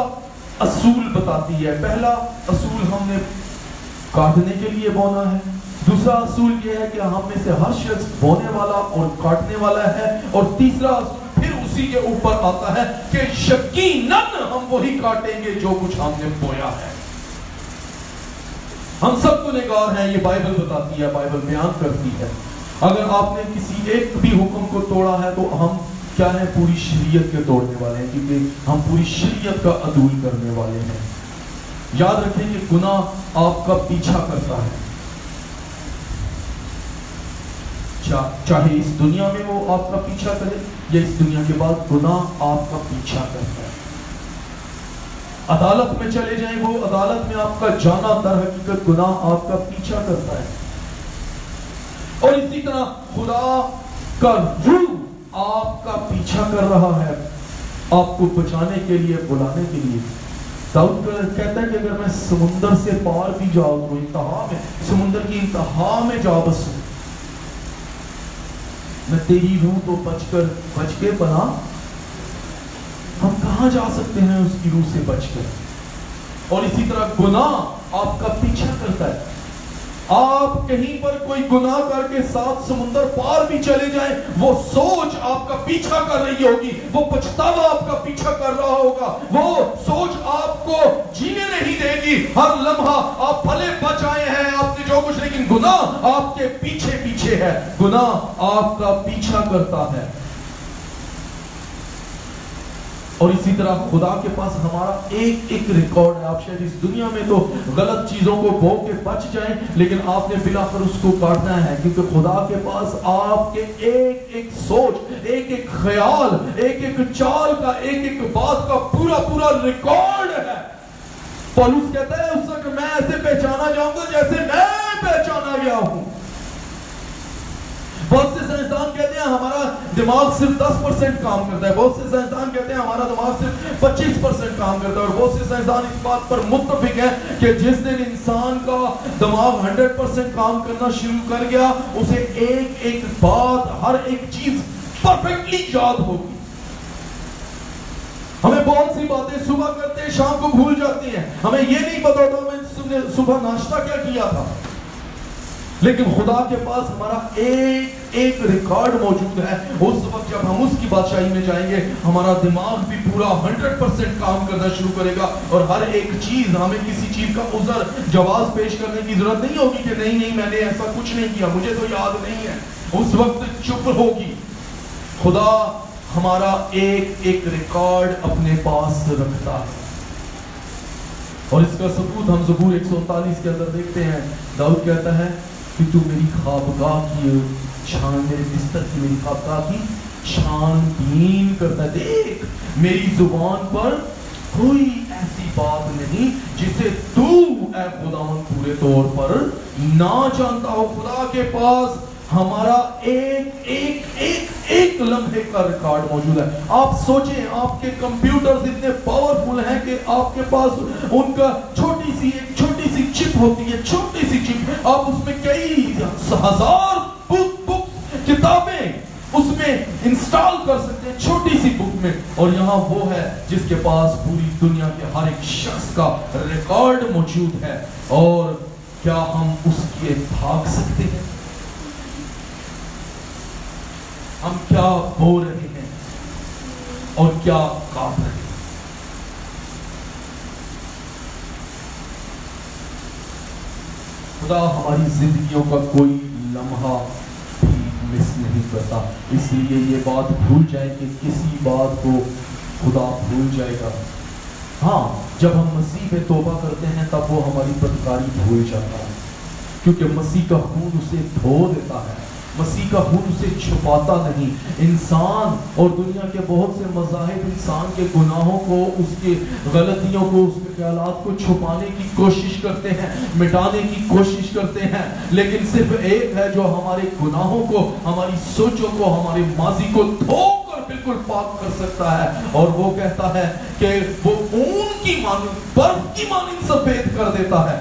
असूल बताती है। पहला असूल हमने काटने के लिए बोना है। दूसरा असूल यह है कि हम में से हर शख्स बोने वाला और काटने वाला है। और तीसरा असूल फिर उसी के ऊपर आता है कि यकीनन हम वही काटेंगे जो कुछ हमने बोया है। हम सब गुनहगार हैं, ये बाइबल बताती है, बाइबल बयान करती है। अगर आपने किसी एक भी हुक्म को तोड़ा है तो हम क्या है? पूरी शरीयत के तोड़ने वाले हैं, क्योंकि हम पूरी शरीयत का अदूल करने वाले हैं। याद रखें कि गुनाह आपका पीछा करता है, चाहे इस दुनिया में वो आपका पीछा करे या इस दुनिया के बाद, गुनाह आपका पीछा करता है। अदालत में चले जाएं, वो अदालत में आपका जाना, दर हकीकत गुनाह आपका पीछा करता है। और इसी तरह खुदा का रूह आपका पीछा कर रहा है, आपको बचाने के लिए, बुलाने के लिए। दाऊद कहता है कि अगर मैं समुंदर से पार भी जाऊं तो इंतहा में, समुंदर की इंतहा में जा बसूं, मैं तेरी रूह तो बच के बना, हम कहाँ जा सकते हैं उसकी रूह से बचकर। और इसी तरह गुनाह आपका पीछा करता है। आप कहीं पर कोई गुनाह करके 7 समुंदर पार भी चले जाएं, वो सोच आपका पीछा कर रही होगी, वो पछतावा आपका पीछा कर रहा होगा, वो सोच आपको जीने नहीं देगी। हर लम्हा आप भले बच आए हैं आपने जो कुछ, लेकिन गुनाह आपके पीछे पीछे है, गुनाह आपका पीछा करता है। और इसी तरह खुदा के पास हमारा एक एक रिकॉर्ड है। आप शायद इस दुनिया में तो गलत चीजों को भोग के बच जाएं, लेकिन आपने बिलाकर उसको काटना है, क्योंकि खुदा के पास आपके एक एक सोच, एक एक ख्याल, एक एक चाल का, एक एक बात का पूरा पूरा रिकॉर्ड है। पौलुस कहता है उस वक्त मैं ऐसे पहचाना जाऊंगा जैसे मैं पहचाना गया हूं। बहुत से साइंसदान कहते हैं हमारा दिमाग सिर्फ 10% काम करता है, बहुत से साइंसदान कहते हैं हमारा दिमाग सिर्फ 25% काम करता है, और बहुत से साइंसदान इस बात पर मुत्तफिक है कि जिस दिन इंसान का दिमाग 100% काम करना शुरू कर गया, उसे एक एक बात, हर एक चीज परफेक्टली याद होगी। हमें बहुत सी बातें सुबह करते हैं, शाम को भूल जाते हैं, हमें ये नहीं पता होता मैंने सुबह नाश्ता क्या किया था। लेकिन खुदा के पास हमारा एक एक रिकॉर्ड मौजूद है। उस वक्त जब हम उसकी बादशाही में जाएंगे, हमारा दिमाग भी पूरा 100% काम करना शुरू करेगा, और हर एक चीज, हमें किसी चीज का उज़र जवाब पेश करने की जरूरत नहीं होगी कि नहीं मैंने ऐसा कुछ नहीं किया, मुझे तो याद नहीं है। उस वक्त चुप होगी। खुदा हमारा एक एक रिकॉर्ड अपने पास रखता है, और इसका सबूत हम ज़बूर 139 के अंदर देखते हैं। दाऊद कहता है कि तू मेरी खाबगाह की छान, मेरे बिस्तर की, मेरी खाबगाह की छानबीन करता है। देख मेरी जुबान पर कोई ऐसी बात नहीं जिसे तू ऐ खुदावंद पूरे तौर पर ना जानता हो। खुदा के पास हमारा एक एक एक एक लम्हे का रिकॉर्ड मौजूद है। आप सोचें, आपके कंप्यूटर्स इतने पावरफुल हैं कि आपके पास उनका छोटी सी चिप होती है, छोटी सी चिप, आप उसमें कई हजार बुक्स, किताबें उसमें इंस्टॉल कर सकते हैं, छोटी सी बुक में। और यहाँ वो है जिसके पास पूरी दुनिया के हर एक शख्स का रिकॉर्ड मौजूद है। और क्या हम उसके भाग सकते हैं? हम क्या बो रहे हैं और क्या काट रहे हैं? खुदा हमारी जिंदगियों का कोई लम्हा भी मिस नहीं करता। इसलिए ये बात भूल जाए कि किसी बात को खुदा भूल जाएगा। हाँ, जब हम मसीह पे तौबा करते हैं तब वो हमारी बदकारी भूल जाता है, क्योंकि मसीह का खून उसे धो देता है, मसीह का खून उसे छुपाता नहीं। इंसान और दुनिया के बहुत से मज़ाहिब इंसान के गुनाहों को, उसके गलतियों को, उसके ख्यालात को छुपाने की कोशिश करते हैं, मिटाने की कोशिश करते हैं, लेकिन सिर्फ एक है जो हमारे गुनाहों को, हमारी सोचों को, हमारे माजी को धोकर बिल्कुल पाक कर सकता है। और वो कहता है कि वो ऊन की मानिंद, बर्फ की मानिंद सफेद कर देता है,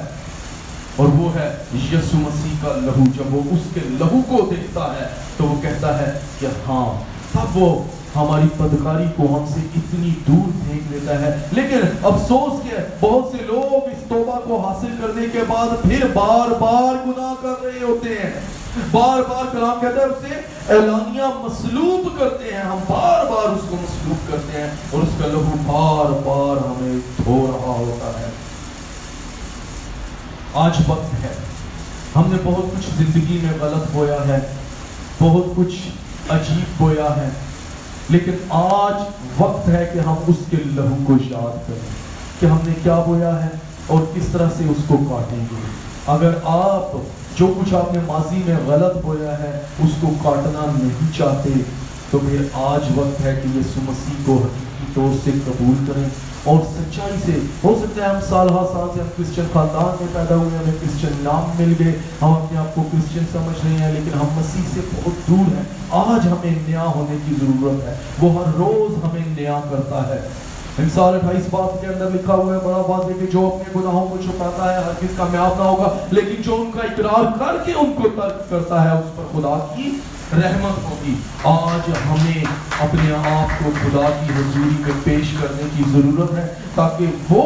और वो है यीशु मसीह का लहू। जब वो उसके लहू को देखता है तो वो कहता है कि हाँ, तब वो हमारी बदकारी को हमसे इतनी दूर फेंक देता है। लेकिन अफसोस के बहुत से लोग इस तौबा को हासिल करने के बाद फिर बार बार गुनाह कर रहे होते हैं, बार बार कलाम कहता है उसे एलानिया मसलूब करते हैं, हम बार बार उसको मसलूब करते हैं, और उसका लहू बार बार हमें धो रहा होता है। आज वक्त है, हमने बहुत कुछ जिंदगी में गलत बोया है, बहुत कुछ अजीब बोया है, लेकिन आज वक्त है कि हम उसके लहू को याद करें कि हमने क्या बोया है और किस तरह से उसको काटेंगे। अगर आप जो कुछ आपने माजी में गलत बोया है उसको काटना नहीं चाहते, तो फिर आज वक्त है कि यीशु मसीह को हकीकी तौर से कबूल करें और सच्चाई से। हो सकता है हम साल से हम क्रिश्चियन खानदान में पैदा हुए, हमें क्रिश्चियन नाम मिल गए, हम अपने आप को क्रिश्चियन समझ रहे हैं, लेकिन हम मसीह से बहुत दूर हैं। आज हमें नया होने की जरूरत है, वो हर रोज हमें नया करता है। इंसान 28 बात के अंदर लिखा हुआ है बड़ा बात है कि जो अपने गुनाहों को छुपाता है हर किस कामयाब ना होगा, लेकिन जो उनका इकरार करके उनको तर्क करता है उस पर खुदा की रहमत होगी। आज हमें अपने आप को खुदा की हुजूरी में पेश करने की जरूरत है ताकि वो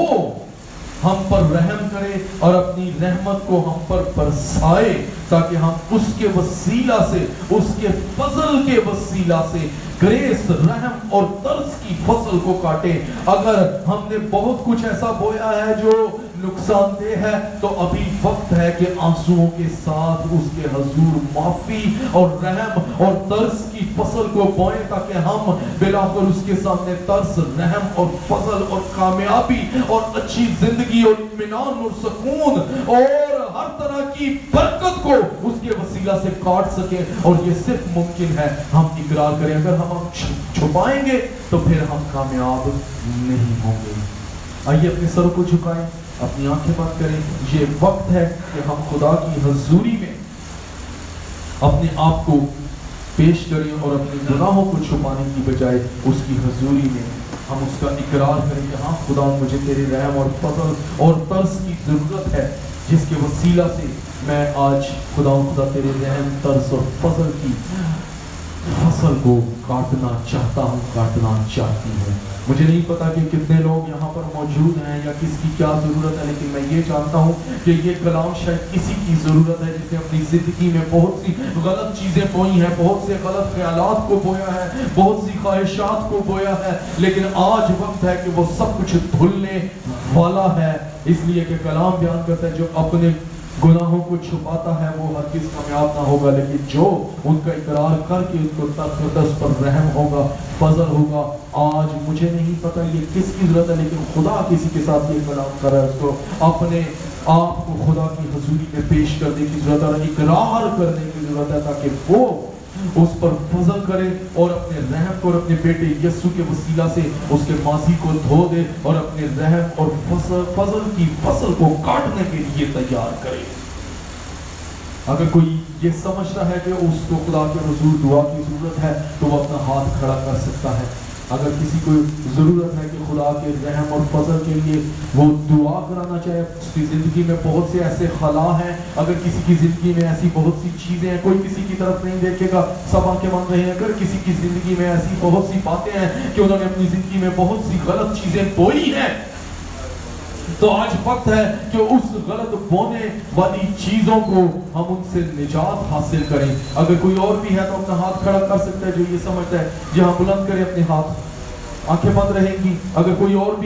हम पर रहम करे और अपनी रहमत को हम पर बरसाए, ताकि हम उसके वसीला से, उसके फजल के वसीला से ग्रेस, रहम और तरस की फसल को काटे। अगर हमने बहुत कुछ ऐसा बोया है जो नुकसानदेह है, तो अभी वक्त है कि आंसुओं के साथ उसके हजूर माफी और रहम और तरस की फसल को बोएं, ताकि हम बिलाकर उसके सामने तरस, रहम और फजल और कामयाबी और अच्छी जिंदगी और इत्मीनान और सुकून और हर तरह की बरकत को उसके वसीला से काट सके। और ये सिर्फ मुमकिन है हम इकरार करें। अगर हम छुपाएंगे तो फिर हम कामयाब नहीं होंगे। आइए अपने सरों को झुकाएं, अपनी आंखें बंद करें। ये वक्त है कि हम खुदा की हजूरी में अपने आप को पेश करें और अपने गुनाहों को छुपाने की बजाय उसकी हजूरी में हम उसका इकरार करें कि हाँ खुदा, मुझे तेरे रहम और फजल और तरस की जरूरत है, जिसके वसीला से मैं आज खुदा तेरे रहम, तरस और फजल की फसल को काटना चाहता हूँ, काटना चाहती हूँ। मुझे नहीं पता कि कितने लोग यहाँ पर मौजूद हैं या किसकी क्या ज़रूरत है, लेकिन मैं ये जानता हूँ कि ये कलाम शायद किसी की ज़रूरत है जिसने अपनी ज़िंदगी में बहुत सी गलत चीज़ें बोई हैं, बहुत से गलत ख्यालात को बोया है, बहुत सी ख्वाहिशात को बोया है, लेकिन आज वक्त है कि वो सब कुछ धुलने वाला है। इसलिए कि कलाम बयान करता है, जो अपने गुनाहों को छुपाता है वो हरगिज़ कामयाब ना होगा, लेकिन जो उनका इकरार करके उनको तकदस पर रहम होगा, फजल होगा। आज मुझे नहीं पता ये किसकी ज़रूरत है, लेकिन खुदा किसी के साथ ये कलाम कर रहा है, उसको अपने आप को खुदा की हजूरी में पेश करने की ज़रूरत है, इकरार करने की ज़रूरत है, ताकि वो उस पर फजल करे और अपने रहम को और अपने बेटे यीशु के वसीला से उसके माजी को धो दे और अपने रहम और फजल की फसल को काटने के लिए तैयार करे। अगर कोई ये समझता है कि उसको खुदा के हुजूर दुआ की जरूरत है, तो वो अपना हाथ खड़ा कर सकता है। अगर किसी को ज़रूरत है कि खुदा के रहम और फजल के लिए वो दुआ कराना चाहे, उसकी ज़िंदगी में बहुत से ऐसे खला हैं, अगर किसी की ज़िंदगी में ऐसी बहुत सी चीज़ें हैं, कोई किसी की तरफ नहीं देखेगा, सब आंखें बंद रहे हैं। अगर किसी की ज़िंदगी में ऐसी बहुत सी बातें हैं कि उन्होंने अपनी ज़िंदगी में बहुत सी गलत चीज़ें बोई हैं, तो आज वक्त है कि उस गलत बोने वाली चीजों को हम उनसे निजात हासिल करें। अगर कोई और भी है तो अपना हाथ खड़ा कर सकता है जो ये समझता है। जी हाँ, बुलंद करें अपने हाथ, आंखें बंद रहेंगी। अगर कोई और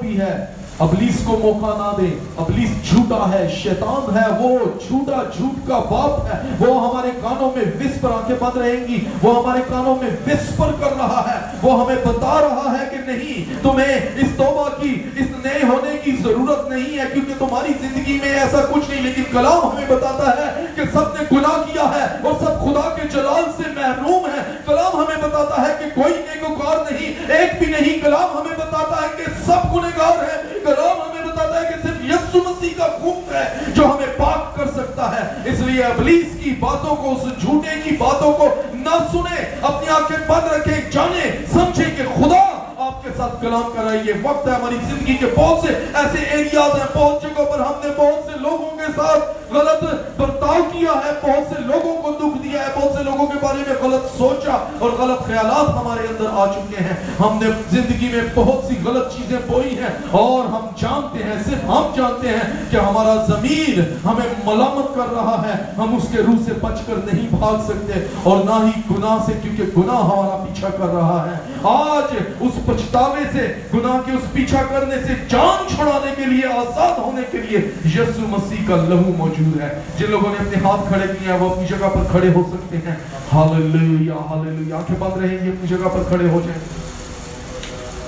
भी है, अबलीस को मौका ना दे। अबलीस झूठा है, शैतान है, वो झूठा, झूठ का बाप है। वो हमारे कानों में विस्पर, आंखें बंद रहेंगी, वो हमारे कानों में विस्पर कर रहा है, वो हमें बता रहा है कि नहीं, तुम्हें इस तौबा की, इस नए होने की जरूरत नहीं है, क्योंकि तुम्हारी जिंदगी में ऐसा कुछ नहीं। लेकिन कलाम हमें बताता है कि सबने गुनाह किया है और सब खुदा के जलाल से महरूम है। कलाम हमें बताता है कि कोई नेकोकार नहीं, एक भी नहीं। कलाम हमें बताता है कि सब गुनहगार है। कलाम हमें बताता है कि सिर्फ यीशु मसीह का खून है जो हमें पाक कर सकता है। इसलिए इब्लीस की बातों को, उस झूठे की बातों को ना सुने, अपनी आंखें बंद रखे, जाने समझे कि खुदा आपके साथ कलाम कर रहा है। ये वक्त है, हमारी जिंदगी के बहुत से ऐसे एरियाज हैं, बहुत जगहों पर हमने बहुत से लोगों के साथ गलत बर्ताव किया है, बहुत से लोगों को दुख दिया है, बहुत से लोगों के बारे में गलत सोचा और गलत ख्यालात हमारे अंदर आ चुके हैं। हमने जिंदगी में बहुत सी गलत चीजें बोई हैं और हम जानते हैं, सिर्फ हम जानते हैं कि हमारा ज़मीर हमें मलामत कर रहा है। हम उसके रूह से बचकर नहीं भाग सकते और ना ही गुनाह से, क्योंकि गुनाह हमारा पीछा कर रहा है। आज उस पछतावे से, गुनाह के उस पीछा करने से जान छुड़ाने के लिए, आजाद होने के लिए यीशु मसीह का लहू मौजूद है। जिन लोगों ने अपने हाथ खड़े किए हैं वो अपनी जगह पर खड़े हो सकते हैं। Hallelujah, hallelujah. आंखें बंद रहेंगी, अपनी जगह पर खड़े हो जाएं।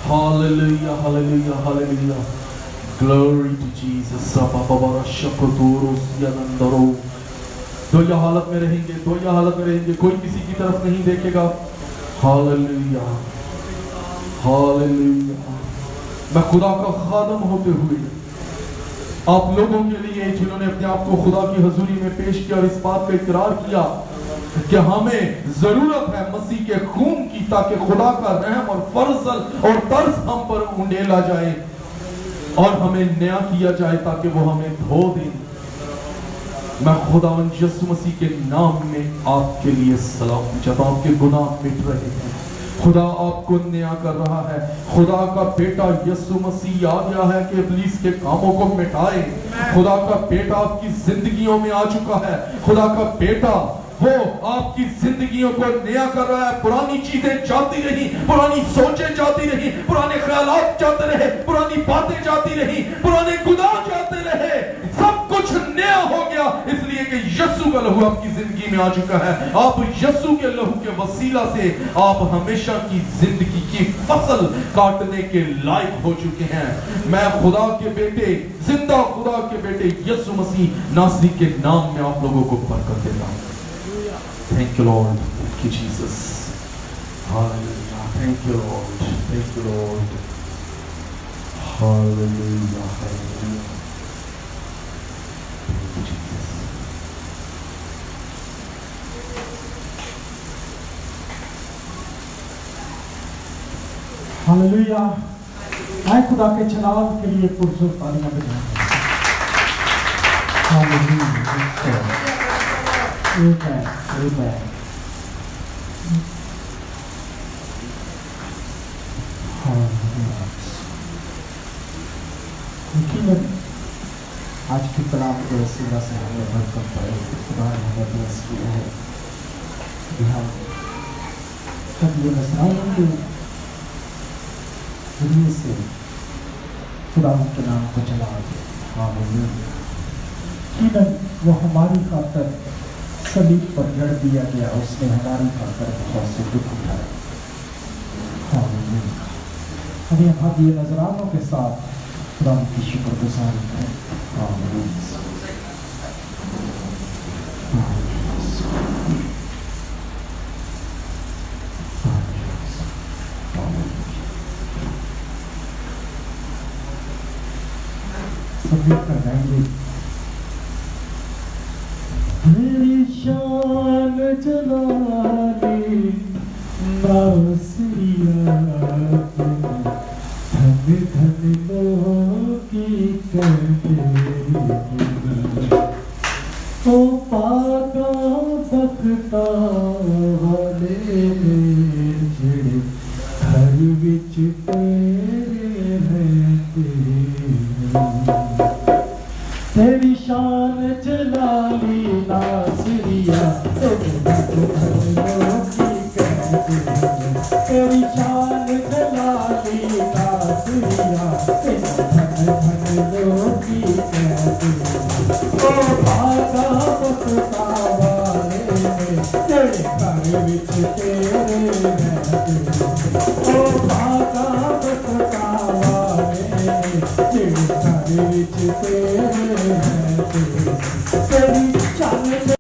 Hallelujah, hallelujah, hallelujah. Glory to Jesus. दो या हालत में रहेंगे, दो या हालत में रहेंगे, कोई किसी की तरफ नहीं देखेगा। Hallelujah, hallelujah. मैं खुदा का खादम होते हुए आप लोगों के लिए जिन्होंने अपने आप को खुदा की हजूरी में पेश किया और इस बात का इकरार किया कि हमें जरूरत है मसीह के खून की, ताकि खुदा का रहम और फजल और तरस हम पर उंडेला जाए और हमें नया किया जाए, ताकि वो हमें धो दे। मैं खुदावन यीशु मसीह के नाम में आपके लिए सलाम जब आपके गुनाह मिट रहे हैं, खुदा आपको न्याय कर रहा है। खुदा का बेटा यीशु मसीह आ गया है कि इब्लीस के कामों को मिटाए। खुदा का बेटा आपकी जिंदगियों में आ चुका है। खुदा का बेटा वो आपकी जिंदगियों को नया कर रहा है। पुरानी चीजें जाती रही, पुरानी सोचें जाती रही, पुराने ख्यालात जाते रहे, पुरानी बातें जाती रही, पुराने गुनाह जाते रहे, सब कुछ नया हो गया, इसलिए कि यीशु का लहू आपकी जिंदगी में आ चुका है। आप यीशु के लहू के वसीला से आप हमेशा की जिंदगी की फसल काटने के लायक हो चुके हैं। मैं खुदा के बेटे, जिंदा खुदा के बेटे यीशु मसीह नासरी के नाम में आप लोगों को बरकत देता हूं। Thank you, Lord. Thank you, Jesus. Hallelujah. Thank you, Lord. Thank you, Lord. Hallelujah. Hallelujah. Thank you, Jesus. Hallelujah. आए खुदा के जलाल के लिए पुरजोर तालियां बजाएं। हालेलुया। Amen. Amen. यकीनन आज की कलाम के वसीला से हमें बरकत पाई, खुदा ने हमें ब्लेस किया है कि हम जब ये नज़रानों के जरिए से खुदा के नाम को चला दे। हालेलुया। यकीनन वो हमारी खातिर सलीब पर जड़ दिया गया, उसने हमारी खातिर बहुत से दुख उठाए। हालेलुया। अभी हम ये नजरानों के साथ खुदा की शुक्रगुजारी करें। हालेलुया। सभी कर गाएंगे। मेरी शान जलाली नासिया, धन धन लोकी कहते ओ पाका बखता वाले जेड़े घर विच तेरे रहते, तेरी शान जलाली नासिया, तेरी शान जलाली नासिया, लोकी कहते ओ भागा बखता वाले तेरे घर विच तेरे रहते, ओ भागा बखता वाले तेरे घर विच तेरे